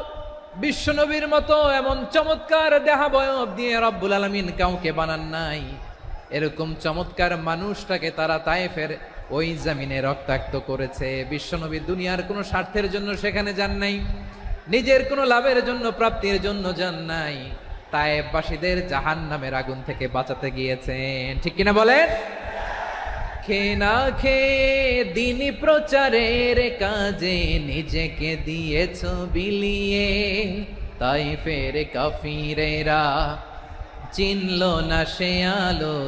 বিশ্বনবীর মতো এমন চমৎকার দেহাবয়ব দিয়ে রব্বুল আলামিন কাউকে বানান নাই। এরকম চমৎকার মানুষটাকে তারা তায়েফের ওই জমিনে রক্তাক্ত করেছে। বিশ্বনবী দুনিয়ার কোনো স্বার্থের জন্য সেখানে যান নাই, নিজের কোনো লাভের জন্য, প্রাপ্তির জন্য যান নাই, তায়েফবাসীদের জাহান্নামের আগুন থেকে বাঁচাতে গিয়েছেন। ঠিক কিনা বলেন? খেয়ে না খেয়ে দিন প্রচারের কাজে নিজেকে দিয়েছ বিলিয়ে, তায়েফের কাফিরেরা চিনল না সে আলো,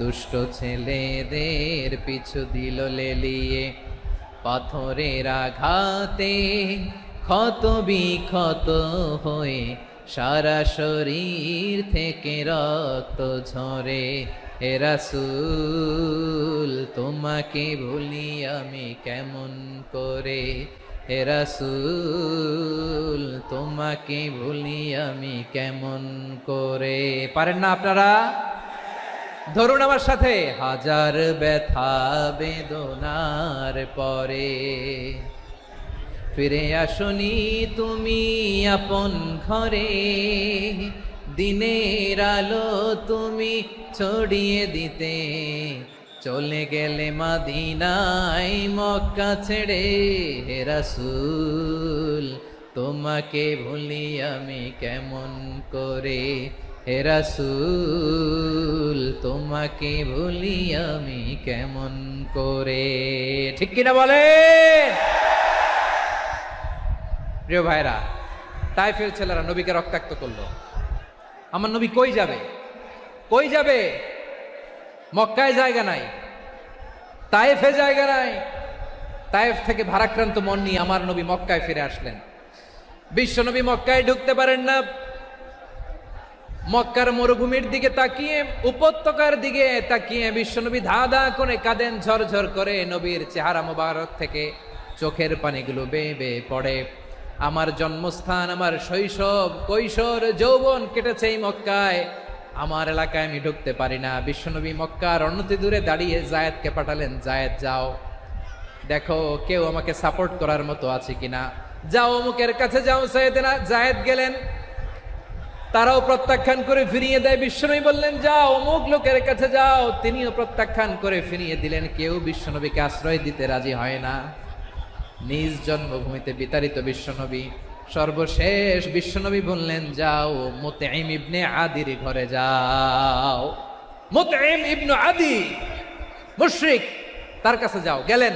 দুষ্ট ছেলেদের পিছু দিল লেলিয়ে, পাথরের আঘাতে ক্ষত বিক্ষত হয়ে সারা শরীর থেকে রক্ত ঝরে। হে রাসূল তোমাকে ভুলি আমি কেমন করে, হে রাসূল তোমাকে ভুলি আমি কেমন করে। পারেন না আপনারা? ধরুন আমার সাথে, হাজার ব্যথা বেদনার পরে ফিরে আসনি তুমি আপন ঘরে, দিনের আলো তুমি ছড়িয়ে দিতে চলে গেলে মদিনায় মক্কা ছেড়ে। হে রাসূল তোমাকে ভুলি আমি কেমন করে, হে রাসূল তোমাকে ভুলি আমি কেমন করে। ঠিক কিনা বলে? প্রিয় ভাইরা, তায়েফের ছেলেরা নবীকে রক্তাক্ত করলো। আমার নবী কই যাবে? কই যাবে? মক্কায় জায়গা নাই, তায়েফে জায়গা নাই। তায়েফ থেকে ভারাক্রান্ত মন নিয়ে আমার নবী মক্কায় ফিরে আসলেন। বিশ্ব নবী মক্কায় ঢুকতে পারেন না। মক্কার মরুভূমির দিকে তাকিয়ে, উপত্যকার দিকে তাকিয়ে বিশ্বনবী ধা ধা করে কাঁদেন, ঝরঝর করে। নবীর চেহারা মোবারক থেকে চোখের পানিগুলো বেয়ে বেয়ে পড়ে। আমার জন্মস্থান, আমার শৈশব, কৈশোর, যৌবন কেটেছে এই মক্কায়। আমার এলাকায় আমি ঢুকতে পারি না। বিশ্বনবী মক্কার অনতি দূরে দাঁড়িয়ে জায়েদকে পাঠালেন, জায়েদ যাও, দেখো কেউ আমাকে সাপোর্ট করার মতো আছে কিনা, যাও অমুকের কাছে যাও। জায়েদ গেলেন, তারাও প্রত্যাখ্যান করে ফিরিয়ে দেয়। বিশ্বনবী বললেন যাও অমুক লোকের কাছে যাও, তিনিও প্রত্যাখ্যান করে ফিরিয়ে দিলেন। কেউ বিশ্বনবীকে আশ্রয় দিতে রাজি হয় না। নিজ জন্মভূমিতে বিতাড়িত বিশ্বনবী, সর্বশেষ বিশ্বনবী বললেন যাও মুতঈম ইবনে আদির ঘরে যাও। মুতঈম ইবনে আদি মুশরিক, তার কাছে যাও। গেলেন,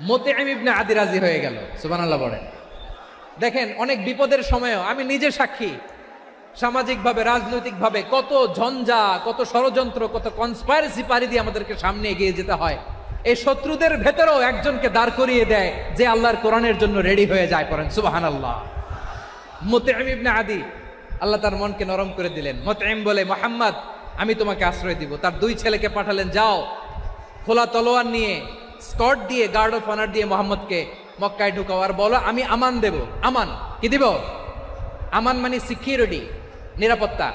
মুতঈম ইবনে আদি রাজি হয়ে গেল। সুবহানাল্লাহ বলেন। দেখেন, অনেক বিপদের সময়ও আমি নিজে সাক্ষী, সামাজিকভাবে, রাজনৈতিকভাবে কত ঝঞ্ঝা, কত ষড়যন্ত্র, কত কনস্পাইরেসি পাড়ি দিয়ে আমাদেরকে সামনে এগিয়ে যেতে হয়। এই শত্রুদের ভেতরেও একজনকে দাঁড় করিয়ে দেয় যে আল্লাহর কোরআনের জন্য রেডি হয়ে যায়। পড়েন সুবহানাল্লাহ। মুতঈম ইবনে আদি, আল্লাহ তার মনকে নরম করে দিলেন। মুতঈম বলে, মুহাম্মদ আমি তোমাকে আশ্রয় দিব। তার দুই ছেলেকে পাঠালেন, যাও খোলা তলোয়ার নিয়ে, স্কট দিয়ে, গার্ড অফ অনার দিয়ে মোহাম্মদকে মক্কায় ঢুকাও, আর বলো আমি আমান দেব। আমান কি দিব? আমান মানে সিকিউরিটি, নিরাপত্তা।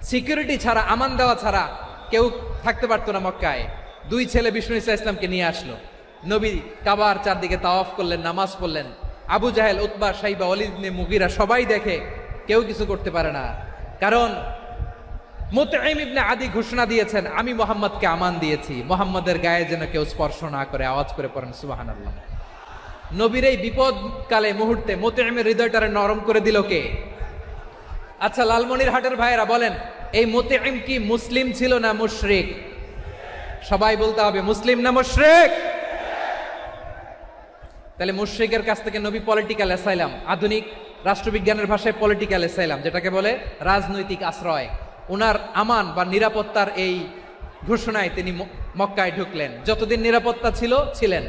সিকিউরিটি ছাড়া, আমান দেওয়া ছাড়া কেউ থাকতে পারতো না মক্কায়। দুই ছেলে বিষ্ণু ইসা ইসলামকে নিয়ে আসলো। নবী কাবার চারদিকে তাওয়াফ করলেন, নামাজ পড়লেন। আবু জাহেল, উতবা, শাইবা, ওয়ালিদ ইবনে মুগীরা সবাই দেখে, কেউ কিছু করতে পারে না। কারণ মুতঈম ইবনে আদি ঘোষণা দিয়েছেন, আমি মুহাম্মদকে আমান দিয়েছি, মুহাম্মদের গায়ে যেন কেউ স্পর্শ না করে। আওয়াজ করে পড়েন সুবহানাল্লাহ। নবীর এই বিপদকালে মুহূর্তে মুতঈমের হৃদয়টারে নরম করে দিল কে? আচ্ছা, লালমনিরহাটের ভাইয়েরা বলেন, এই মুতঈম কি মুসলিম ছিল না মুশরিক? সবাই বলতে হবে, মুসলিম না মুশরিক? তাহলে মুশরিকের কাছ থেকে নবী পলিটিক্যাল অ্যাসাইলাম, আধুনিক রাষ্ট্রবিজ্ঞানের ভাষায় পলিটিক্যাল অ্যাসাইলাম, যেটাকে বলে রাজনৈতিক আশ্রয়, উনার আমান বা নিরাপত্তার এই ঘোষণায় তিনি মক্কায় ঢুকলেন। যতদিন নিরাপত্তা ছিল ছিলেন।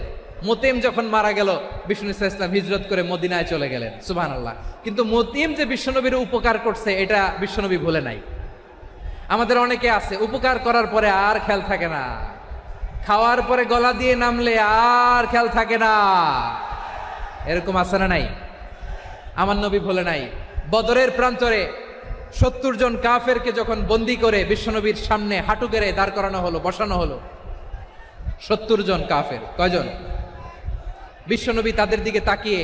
মুতঈম যখন মারা গেল, বিষ্ণু ইসলাম হিজরত করে মদিনায় চলে গেলেন। সুবহানাল্লাহ। কিন্তু মুতঈম যে বিশ্বনবীর উপকার করছে, এটা বিশ্বনবী ভুলে নাই। আমাদের অনেকে আছে, উপকার করার পরে আর খেয়াল থাকে না, খাওয়ার পরে গলা দিয়ে নামলে আর খেয়াল থাকে না। এরকম আছে না নাই? আমার নবী ভুলে নাই। বদরের প্রান্তরে 70 জন কাফেরকে যখন বন্দী করে বিশ্বনবীর সামনে হাঁটু গেড়ে দাঁড় করানো হলো, বসানো হলো, 70 জন কাফের। কয়জন? বিশ্বনবী তাদের দিকে তাকিয়ে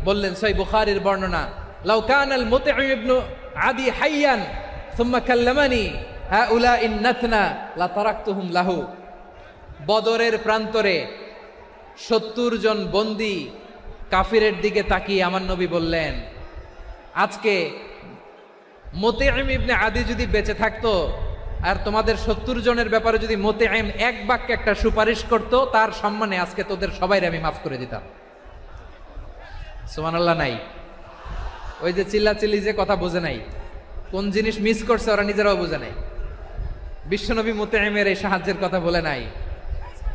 বললেন, সহিহ বুখারীর বর্ণনা, লাউ কানাল মুতঈম ইবনে আদি হাইয়ান সুম্মা কাল্লামানি হাউলাই নাতনা লা তারাকতুহুম লাহু। বদরের প্রান্তরে 70 জন বন্দী কাফিরের দিকে তাকিয়ে আমার নবী বললেন, আজকে মুতঈম ইবনে আদি যদি বেঁচে থাকতো, আর তোমাদের 70 জনের ব্যাপারে যদি মুতঈম এক বাক্যে একটা সুপারিশ করত, তার সম্মানে আজকে তোদের সবাইরে আমি মাফ করে দিতাম। সুবহানাল্লাহ নাই? ওই যে চিল্লাচিল্লি যে কথা বোঝে নাই, কোন জিনিস মিস করছে ওরা নিজেরাও বোঝে নাই। বিশ্বনবী মুতঈমের এই সাহায্যের কথা বলে নাই।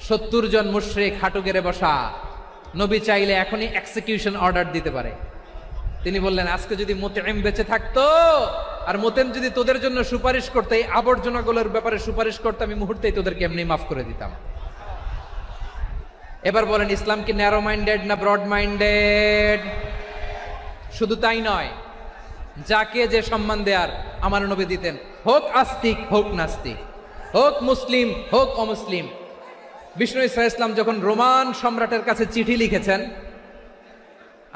70 জন মুশরিক হাঁটু গেড়ে বসা, নবী চাইলে এখনই এক্সিকিউশন অর্ডার দিতে পারে। তিনি বললেন, আজকে যদি মুতঈম বেঁচে থাকতো, আর মুতঈম যদি তোদের জন্য সুপারিশ করতে, এই আবর্জনাগুলোর ব্যাপারে সুপারিশ করতে, আমি মুহূর্তেই তোদেরকে এমনি মাফ করে দিতাম। এবার বলেন, ইসলাম কি ন্যারো মাইন্ডেড না ব্রড মাইন্ডেড? শুধু তাই নয়, যাকে যে সম্মান দেয়ার আমার নবী দিতেন, হোক আস্তিক হোক নাস্তিক, হোক মুসলিম হোক অমুসলিম। বিষ্ণু ইসলাম যখন রোমান সম্রাটের কাছে চিঠি লিখেছেন,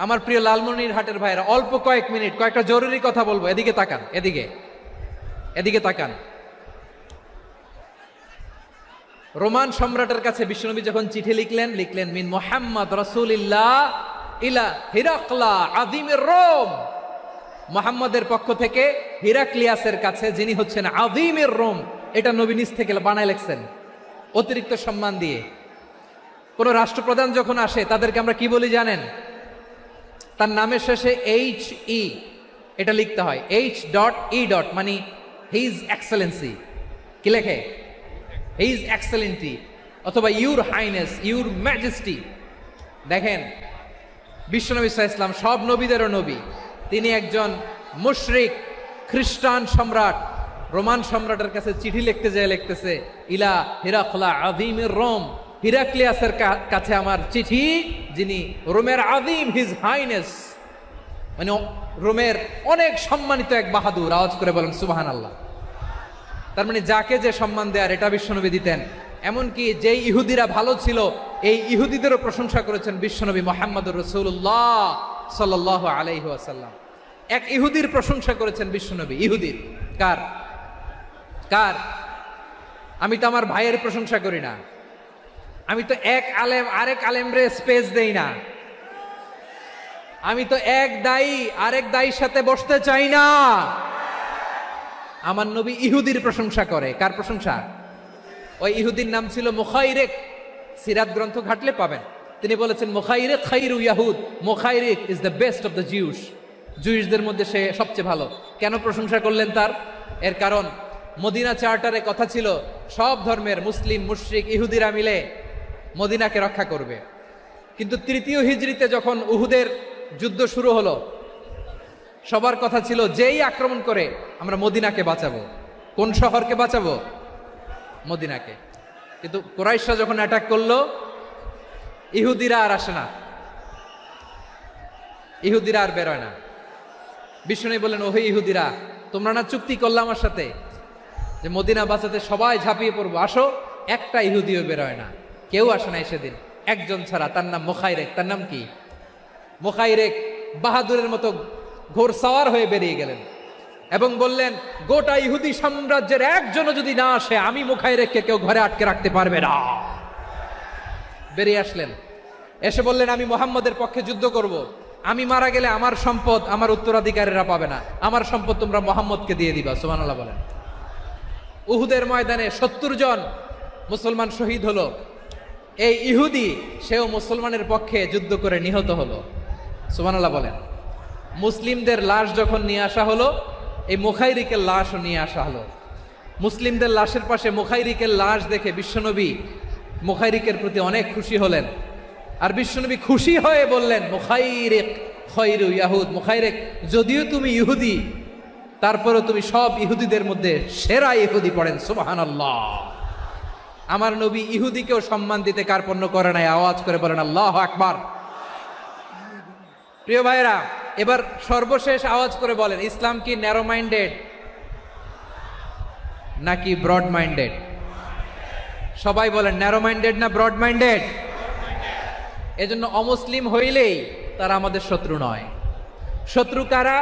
আমার প্রিয় লালমনিরহাটের ভাইরা, অল্প কয়েক মিনিট কয়েকটা জরুরি কথা বলবো। এদিকে তাকান, এদিকে তাকান। রোমান সম্রাটের কাছে বিশ্বনবী যখন চিঠি লিখলেন মিন মুহাম্মদ রাসূলিল্লাহ ইলা হিরাকলা আযীমির রোম। মুহাম্মদের পক্ষ থেকে হিরাক্লিয়াসের কাছে, যিনি হচ্ছেন আযীমির রোম। এটা নবী নিজ থেকে বানায় লিখছেন, অতিরিক্ত সম্মান দিয়ে। কোন রাষ্ট্রপ্রধান যখন আসে, তাদেরকে আমরা কি বলি জানেন? তার নামের শেষে HE এটা লিখতে হয়, H.E. মানে হিজ এক্সেলেন্সি। কি লেখে? হিজ এক্সেলেন্টি, অথবা ইউর হাইনেস, ইউর ম্যাজেস্টি। দেখেন, বিশ্বনবী সাল্লাল্লাহু আলাইহি ওয়াসাল্লাম সব নবীদেরও নবী। তিনি একজন মুশরিক খ্রিস্টান সম্রাট, রোমান সম্রাটের কাছে চিঠি লিখতে যেয়ে লিখতেছে, ইলা হিরাকলা আযীমির রোম, হিরাক্লিয়াসের কাছে আমার চিঠি, যিনি রোমের আযীম, হিজ হাইনেস, মানে রোমের অনেক সম্মানিত এক বাহাদুর। আওয়াজ করে বলেন সুবহানাল্লাহ। তার মানে যাকে যে সম্মান দেয়ার এটা বিশ্বনবী দিতেন। এমনকি যেই ইহুদিরা ভালো ছিল, এই ইহুদিদেরও প্রশংসা করেছেন বিশ্বনবী মুহাম্মদুর রাসূলুল্লাহ সাল্লাল্লাহু আলাইহি ওয়াসাল্লাম। এক ইহুদির প্রশংসা করেছেন বিশ্বনবী। ইহুদির কার? কার? আমি তো আমার ভাইয়ের প্রশংসা করি না, আমি তো এক আলেম আরেক আলেমরে স্পেস দেই না, আমি তো এক দায়ী আরেক দায়ীর সাথে বসতে চাই না। আমার নবী ইহুদির প্রশংসা করে। কার প্রশংসা? ওই ইহুদির নাম ছিল মুখাইরিক। সিরাত গ্রন্থ ঘাটলে পাবেন। তিনি বলেছেন, মুখাইরিক খাইরু ইয়াহুদ, Mukhayriq is the best of the Jews. জুইশদের মধ্যে সে সবচেয়ে ভালো। কেন প্রশংসা করলেন তার? এর কারণ মদিনা চার্টারে কথা ছিল সব ধর্মের মুসলিম, মুশরিক, ইহুদিরা মিলে মদিনাকে রক্ষা করবে। কিন্তু তৃতীয় হিজরিতে যখন উহুদের যুদ্ধ শুরু হলো, সবার কথা ছিল যেই আক্রমণ করে আমরা মদিনাকে বাঁচাবো। কোন শহরকে বাঁচাবো? মদিনাকে। কিন্তু কুরাইশরা যখন অ্যাটাক করলো, ইহুদিরা আর আসে না, ইহুদিরা আর বেরোয় না। বিষ্ণু বললেন, ওহে ইহুদিরা, তোমরা না চুক্তি করলে আমার সাথে যে মদিনা বাঁচাতে সবাই ঝাঁপিয়ে পড়বো, আসো। একটা ইহুদিও বেরোয় না, কেউ আসে নাই সেদিন, একজন ছাড়া। তার নাম মুখাইরেক। তার নাম কি? মুখাইরেক বাহাদুরের মতো ঘোড়সাওয়ার হয়ে বেরিয়ে গেলেন এবং বললেন, গোটা ইহুদি সাম্রাজ্যের একজনও যদি না আসে, আমি মুখাইরেককে কেউ ঘরে আটকে রাখতে পারবে না। বেরিয়ে আসলেন, এসে বললেন, আমি মুহাম্মদের পক্ষে যুদ্ধ করব। আমি মারা গেলে আমার সম্পদ আমার উত্তরাধিকারীরা পাবে না, আমার সম্পদ তোমরা মুহাম্মদকে দিয়ে দিবা। সুবহানাল্লাহ বলেন। উহুদের ময়দানে 70 জন মুসলমান শহীদ হলো। এই ইহুদি, সেও মুসলমানের পক্ষে যুদ্ধ করে নিহত হলো। সুবহানাল্লাহ বলেন। মুসলিমদের লাশ যখন নিয়ে আসা হলো, এই মুখাইরিকের লাশও নিয়ে আসা হলো। মুসলিমদের লাশের পাশে মুখাইরিকের লাশ দেখে বিশ্বনবী মুখাইরিকের প্রতি অনেক খুশি হলেন। আর বিশ্বনবী খুশি হয়ে বললেন, মুখাইরিক খায়রু ইয়াহুদ, মুখাইরিক যদিও তুমি ইহুদি, তারপরেও তুমি সব ইহুদিদের মধ্যে সেরা ইহুদি। পড়েন সুবহানাল্লাহ। আমার নবী ইহুদিকেও সম্মান দিতে কার্পণ্য করে নাই। আওয়াজ করে বলেন আল্লাহু আকবার। প্রিয় ভাইরা, এবার সর্বশেষ আওয়াজ করে বলেন, ইসলাম কি ন্যারো মাইন্ডেড নাকি ব্রড মাইন্ডেড? সবাই বলেন, ন্যারো মাইন্ডেড না ব্রড মাইন্ডেড? এজন্য অমুসলিম হইলেই তারা আমাদের শত্রু নয়। শত্রু কারা?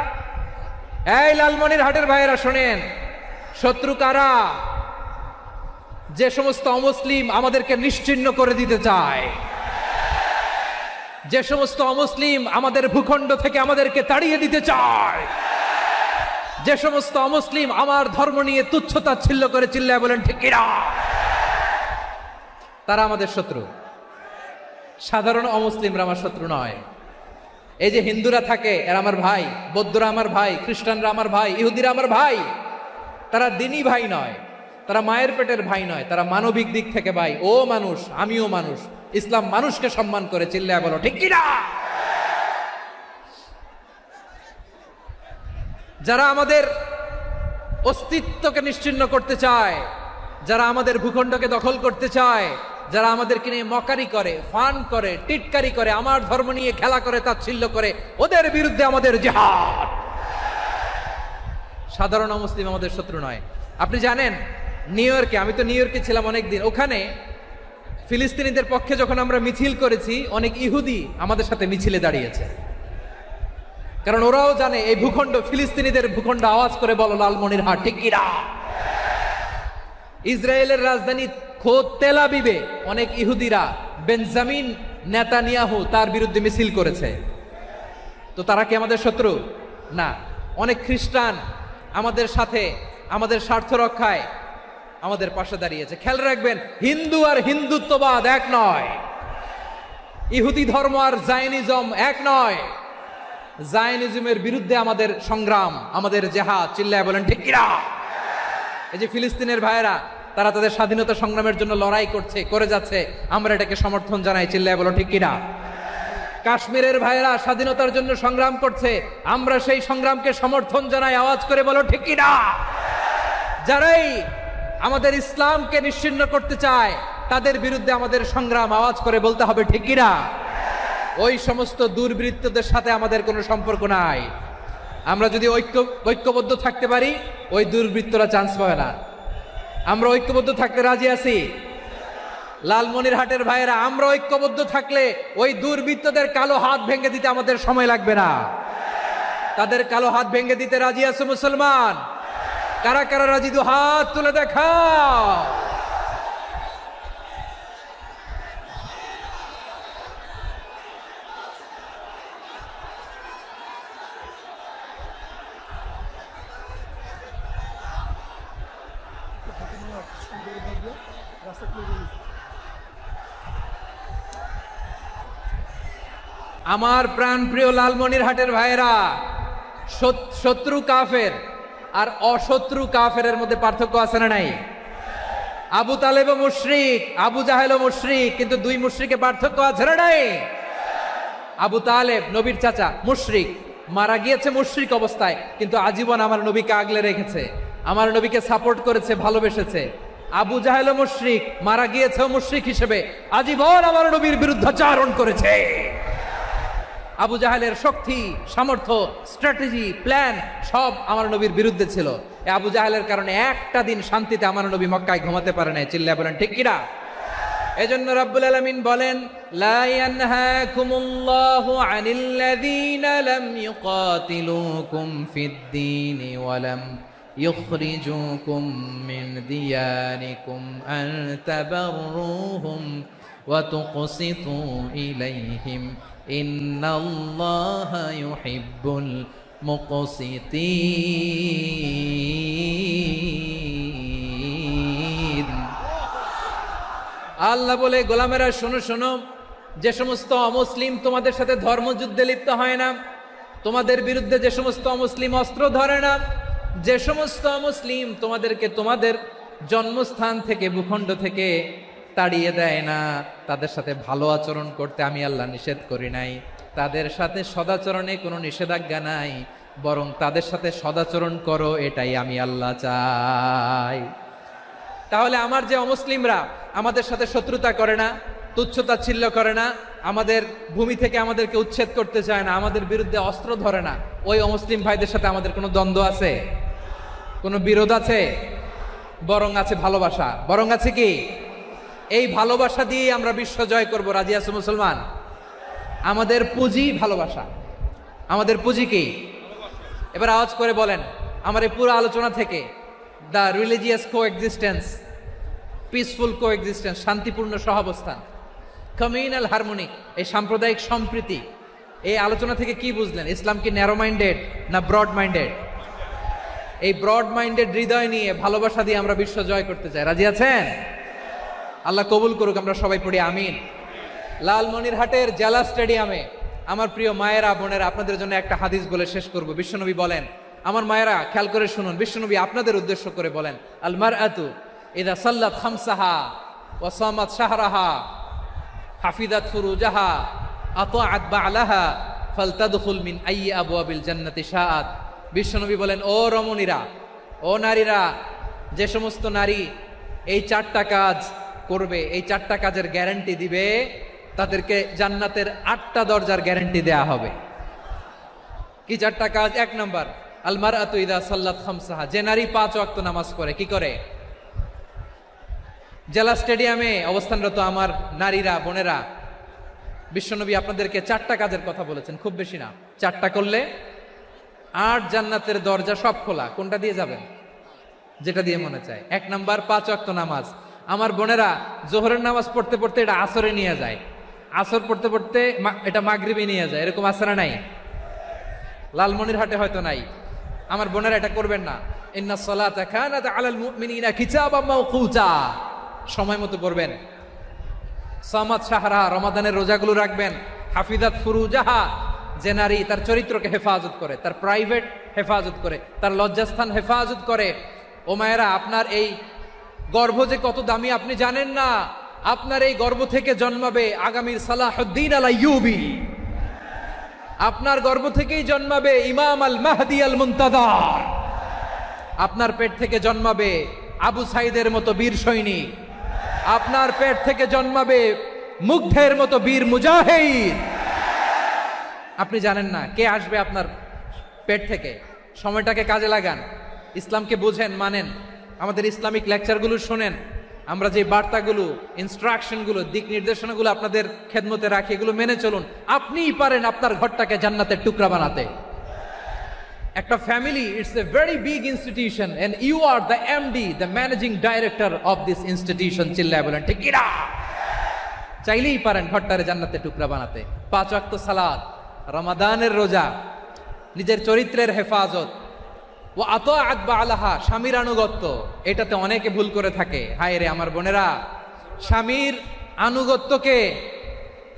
এই লালমনিরহাটের ভাইয়েরা শোনেন, শত্রু কারা? যে সমস্ত অমুসলিম আমাদেরকে নিশ্চিহ্ন করে দিতে চায়, যে সমস্ত অমুসলিম আমাদের ভূখণ্ড থেকে আমাদেরকে তাড়িয়ে দিতে চায়, যে সমস্ত অমুসলিম আমার ধর্ম নিয়ে তুচ্ছতাচ্ছিল্য করে চিল্লায় বলেন ঠিক কিনা, তারা আমাদের শত্রু। সাধারণ অমুসলিমরা আমার শত্রু নয়। এই যে হিন্দুরা থাকে, এরা আমার ভাই, বৌদ্ধরা আমার ভাই, খ্রিস্টানরা আমার ভাই, ইহুদিরা আমার ভাই। তারা দিনই ভাই নয়, তারা মায়ের পেটের ভাই নয়, তারা মানবিক দিক থেকে ভাই। ও মানুষ, আমিও মানুষ। ইসলাম মানুষকে সম্মান করে, চিল্লায় বলো ঠিক কিনা। যারা আমাদের অস্তিত্বকে নিশ্চিহ্ন করতে চায়, যারা আমাদের ভূখণ্ডকে দখল করতে চায়, যারা আমাদেরকে নিয়ে মকারি করে, ফান করে, টিটকারি করে, আমার ধর্ম নিয়ে খেলা করে, তাচ্ছিল্য করে, ওদের বিরুদ্ধে আমাদের জিহাদ। সাধারণ মুসলিম আমাদের শত্রু নয়। আপনি জানেন, নিউ ইয়র্কে, আমি তো নিউ ইয়র্কে ছিলাম অনেকদিন, ওখানে ফিলিস্তিনিদের পক্ষে যখন আমরা মিছিল করেছি, অনেক ইহুদি আমাদের সাথে মিছিলে দাঁড়িয়েছে। কারণ ওরাও জানে এই ভূখণ্ড ফিলিস্তিনিদের ভূখণ্ড। আওয়াজ করে বলো লালমনিরহাট ঠিক কিনা। ইসরায়েলের রাজধানী খোদ তেল আবিবে অনেক ইহুদিরা বেঞ্জামিন নেতানিয়াহু তার বিরুদ্ধে মিছিল করেছে। তো তারা কি আমাদের শত্রু? না। অনেক খ্রিস্টান আমাদের সাথে, আমাদের স্বার্থ রক্ষায় আমাদের পাশে দাঁড়িয়েছে। খেয়াল রাখবেন, হিন্দু আর হিন্দুত্ববাদ এক নয়, ইহুদি ধর্ম আর জায়নিজম এক নয়। জায়নিজমের বিরুদ্ধে আমাদের সংগ্রাম, আমাদের জেহাদ, চিল্লায় বলেন ঠিক কিনা? এই যে ফিলিস্তিনের ভাইয়েরা, তারা তাদের স্বাধীনতা সংগ্রামের জন্য লড়াই করছে, করে যাচ্ছে, আমরা এটাকে সমর্থন জানাই, চিল্লায় বলো ঠিক কিনা? কাশ্মীরের ভাইয়েরা স্বাধীনতার জন্য সংগ্রাম করছে, আমরা সেই সংগ্রামকে সমর্থন জানাই, আওয়াজ করে বলো ঠিক কিনা? যারাই আমাদের ইসলামকে নিশ্চিহ্ন করতে চায় তাদের বিরুদ্ধে আমাদের সংগ্রাম, আওয়াজ করে বলতে হবে ঠিক কিনা? ওই সমস্ত দুর্বৃত্তদের সাথে আমাদের কোনো সম্পর্ক নাই। আমরা যদি ঐক্যবদ্ধ থাকতে পারি, ওই দুর্বৃত্তরা চান্স পাবে না। আমরা ঐক্যবদ্ধ থাকতে রাজি আছি। লালমনিরহাটের ভাইয়েরা, আমরা ঐক্যবদ্ধ থাকলে ওই দুর্বৃত্তদের কালো হাত ভেঙে দিতে আমাদের সময় লাগবে না। তাদের কালো হাত ভেঙে দিতে রাজি আছে মুসলমান? কারা কারা রাজি? দু হাত তুলে দেখাও। আমার প্রাণ প্রিয় লালমনিরহাটের ভাইয়েরা, শত্রু কাফের আর অশত্রু কাফেরের মধ্যে পার্থক্য আছে না নাই? আবু তালেব মুশরিক, আবু জাহেল মুশরিক, কিন্তু দুই মুশরিকে পার্থক্য আছে না নাই? আবু তালেব নবীর চাচা, মুশরিক, মারা গিয়েছে মুশরিক অবস্থায়, কিন্তু আজীবন আমার নবীকে আগলে রেখেছে, আমার নবীকে সাপোর্ট করেছে, ভালোবেসেছে। আবু জাহেল মুশরিক, মারা গিয়েছে মুশরিক হিসেবে, আজীবন আমার নবীর বিরুদ্ধাচারণ করেছে। আবু জাহেলের শক্তি, সামর্থ্য, স্ট্র্যাটেজি, প্ল্যান সব আমার নবীর বিরুদ্ধে ছিল। এই আবু জাহেলের কারণে একটা দিন শান্তিতে আমার নবী মক্কায় ঘুমাতে পারে নাই, চিল্লায় বলেন ঠিক কিনা? এজন্য রব্বুল আলামিন বলেন, লা ইয়ানহাকুমুল্লাহু আনিল্লাযীনা লাম ইউকাতিলুকুম ফিদ-দীন ওয়া লাম ইখরিজুকুম মিন দিয়ারিকুম আন তাবাররুহুম ওয়া তুকসিতু ইলাইহিম ইন্নাল্লাহা ইউহিব্বুল মুকসিতিন। আল্লাহ বলে, গোলামেরা শোনো শোনো, যে সমস্ত অমুসলিম তোমাদের সাথে ধর্মযুদ্ধে লিপ্ত হয় না, তোমাদের বিরুদ্ধে যে সমস্ত অমুসলিম অস্ত্র ধরে না, যে সমস্ত অমুসলিম তোমাদেরকে তোমাদের জন্মস্থান থেকে, ভূখণ্ড থেকে তাড়িয়ে দেয় না, তাদের সাথে ভালো আচরণ করতে আমি আল্লাহ নিষেধ করি নাই। তাদের সাথে সদাচরণে কোনো নিষেধাজ্ঞা নাই, বরং তাদের সাথে সদাচরণ করো, এটাই আমি আল্লাহ চাই। তাহলে আমার যে অমুসলিমরা আমাদের সাথে শত্রুতা করে না, তুচ্ছতাচ্ছিল্য করে না, আমাদের ভূমি থেকে আমাদেরকে উচ্ছেদ করতে চায় না, আমাদের বিরুদ্ধে অস্ত্র ধরে না, ওই অমুসলিম ভাইদের সাথে আমাদের কোনো দ্বন্দ্ব আছে? কোনো বিরোধ আছে? বরং আছে ভালোবাসা। বরং আছে কি? এই ভালোবাসা দিয়ে আমরা বিশ্ব জয় করব। রাজি আছো মুসলমান? আমাদের পুঁজি ভালোবাসা। আমাদের পুঁজি কি? এবার আওয়াজ করে বলেন, আমার এই পুরো আলোচনা থেকে the religious coexistence, peaceful coexistence, শান্তিপূর্ণ সহাবস্থান, কমিউনাল হারমোনি, এই সাম্প্রদায়িক সম্প্রীতি, এই আলোচনা থেকে কি বুঝলেন? ইসলাম কি ন্যারো মাইন্ডেড না ব্রড মাইন্ডেড? এই ব্রড মাইন্ডেড হৃদয় নিয়ে, ভালোবাসা দিয়ে আমরা বিশ্ব জয় করতে চাই। রাজি আছেন? আল্লাহ কবুল করুক, আমরা সবাই পড়ি আমিন। লালমনিরহাটের জেলা স্টেডিয়ামে আমার প্রিয় মায়েরা, বোনেরা, আপনাদের জন্য একটা হাদিস বলে শেষ করব। বিশ্বনবী বলেন, আমার মায়েরা খেয়াল করে শুনুন, বিশ্বনবী আপনাদের উদ্দেশ্য করে বলেন, আল মারআতু ইযা সাল্লাত খামসাহা ওয়া সামাত শাহরাহা হাফিজাত ফুরুজাহা আতাআত বা'লাহা ফালতাদখুল মিন আইয়ি আবওয়াবিল জান্নাতি শাআত। বিশ্বনবী বলেন, ও রমণীরা, ও নারীরা, যে সমস্ত নারী এই চারটা কাজ করবে, এই চারটা কাজের গ্যারান্টি দিবে, তাদেরকে জান্নাতের 8টা দরজার গ্যারান্টি দেয়া হবে। কি চারটা কাজ? 1 নাম্বার, আল মারআতু ইযা সাল্লাত খামসাহা, যে নারী 5 ওয়াক্ত নামাজ পড়ে। কি করে? জেলা স্টেডিয়ামে অবস্থানরত আমার নারীরা, বোনেরা, বিশ্বনবী আপনাদেরকে 4টা কাজের কথা বলেছেন, খুব বেশি না। 4টা করলে 8 জান্নাতের দরজা সব খোলা। কোনটা দিয়ে যাবেন? যেটা দিয়ে মনে চায়। 1 নাম্বার 5 ওয়াক্ত নামাজ। আমার বোনেরা জোহরের নামাজ পড়তে পড়তে এটা আসরে নিয়ে যায়, আসর পড়তে পড়তে এটা মাগরিবে নিয়ে যায়। এরকম আছে না নাই? লালমনিরহাটে হয়তো নাই। আমার বোনেরা এটা করবেন না। ইন্নাস সালাতা কানাত আলাল মুমিনিনা কিতাবাম মাওকুতা, সময় মতো পড়বেন। সামাত শাহরা, রমাদানের রোজাগুলো রাখবেন। হাফিজাত ফুরুজাহা, যে নারী তার চরিত্রকে হেফাজত করে, তার প্রাইভেট হেফাজত করে, তার লজ্জাস্থান হেফাজত করে। ও মায়েরা, আপনার এই গর্ভ যে কত দামি আপনি জানেন না। আপনার এই গর্ভ থেকে জন্মাবে আগামীর সালাহুদ্দিন আল আইয়ুবী। আপনার গর্ভ থেকেই জন্মাবে ইমাম আল মাহদি আল মুনতাজার। আপনার পেট থেকে জন্মাবে আবু সাইদের মতো বীর সৈনিক। আপনার পেট থেকে জন্মাবে মুগ্ধের মতো বীর মুজাহিদ। আপনি জানেন না কে আসবে আপনার পেট থেকে। সময়টাকে কাজে লাগান, ইসলামকে বুঝেন, মানেন, আমাদের ইসলামিক লেকচারগুলো শোনেন। আমরা যে বার্তাগুলো, ইনস্ট্রাকশনগুলো, দিক নির্দেশনাগুলো আপনাদের খেদমতে রাখি, এগুলো মেনে চলুন। আপনিই পারেন আপনার ঘরটাকে জান্নাতের টুকরা বানাতে। একটা family, it's a very big institution and you are the MD, the managing director of this institution. চিল্লায় বলেন ঠিক কিনা? চাইলেই পারেন ঘরটারে জান্নাতের টুকরা বানাতে। 5 ওয়াক্ত সালাত, রমাদানের রোজা, নিজের চরিত্রের হেফাজত, ও আতাআত বালাহা, স্বামীর আনুগত্য। এটাতে অনেকে ভুল করে থাকে। হায় রে আমার বোনেরা, স্বামীর আনুগত্যকে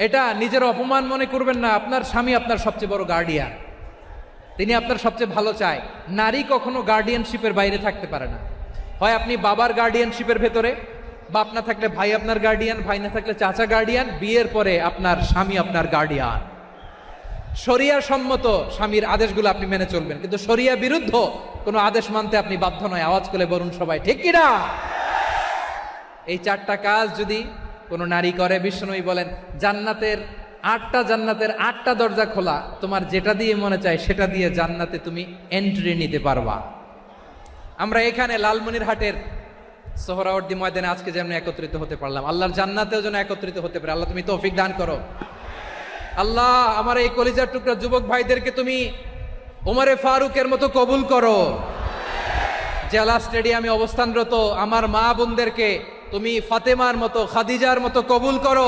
এটা নিজের অপমান মনে করবেন না। আপনার স্বামী আপনার সবচেয়ে বড় গার্ডিয়ান, তিনি আপনার সবচেয়ে ভালো চায়। নারী কখনো গার্ডিয়ানশিপের বাইরে থাকতে পারে না। হয় আপনি বাবার গার্ডিয়ানশিপের ভেতরে, বাপ না থাকলে ভাই আপনার গার্ডিয়ান, ভাই না থাকলে চাচা গার্ডিয়ান, বিয়ের পরে আপনার স্বামী আপনার গার্ডিয়ান। শরিয়া সম্মত স্বামীর আদেশগুলো আপনি মেনে চলবেন, কিন্তু শরিয়া বিরুদ্ধ কোনো আদেশ মানতে আপনি বাধ্য নয়। আওয়াজ করে বলুন সবাই ঠিক কিনা? এই 4টা কাজ যদি কোনো নারী করে, বিশ্বনবী বলেন জান্নাতের 8টা দরজা খোলা, তোমার যেটা দিয়ে মনে চায় সেটা দিয়ে জান্নাতে তুমি এন্ট্রি নিতে পারবা। আমরা এখানে লালমনিরহাটের সোহরাওয়ার্দী ময়দানে আজকে যেমন একত্রিত হতে পারলাম, আল্লাহর জান্নাতেও যেন একত্রিত হতে পারে। আল্লাহ তুমি তৌফিক দান করো। আল্লাহ আমার এই কলিজার টুকরা যুবক ভাইদেরকে তুমি ওমরে ফারুকের মতো কবুল করো। জেলা স্টেডিয়ামে অবস্থানরত আমার মা বোনদেরকে তুমি ফাতেমার মতো, খাদিজার মতো কবুল করো।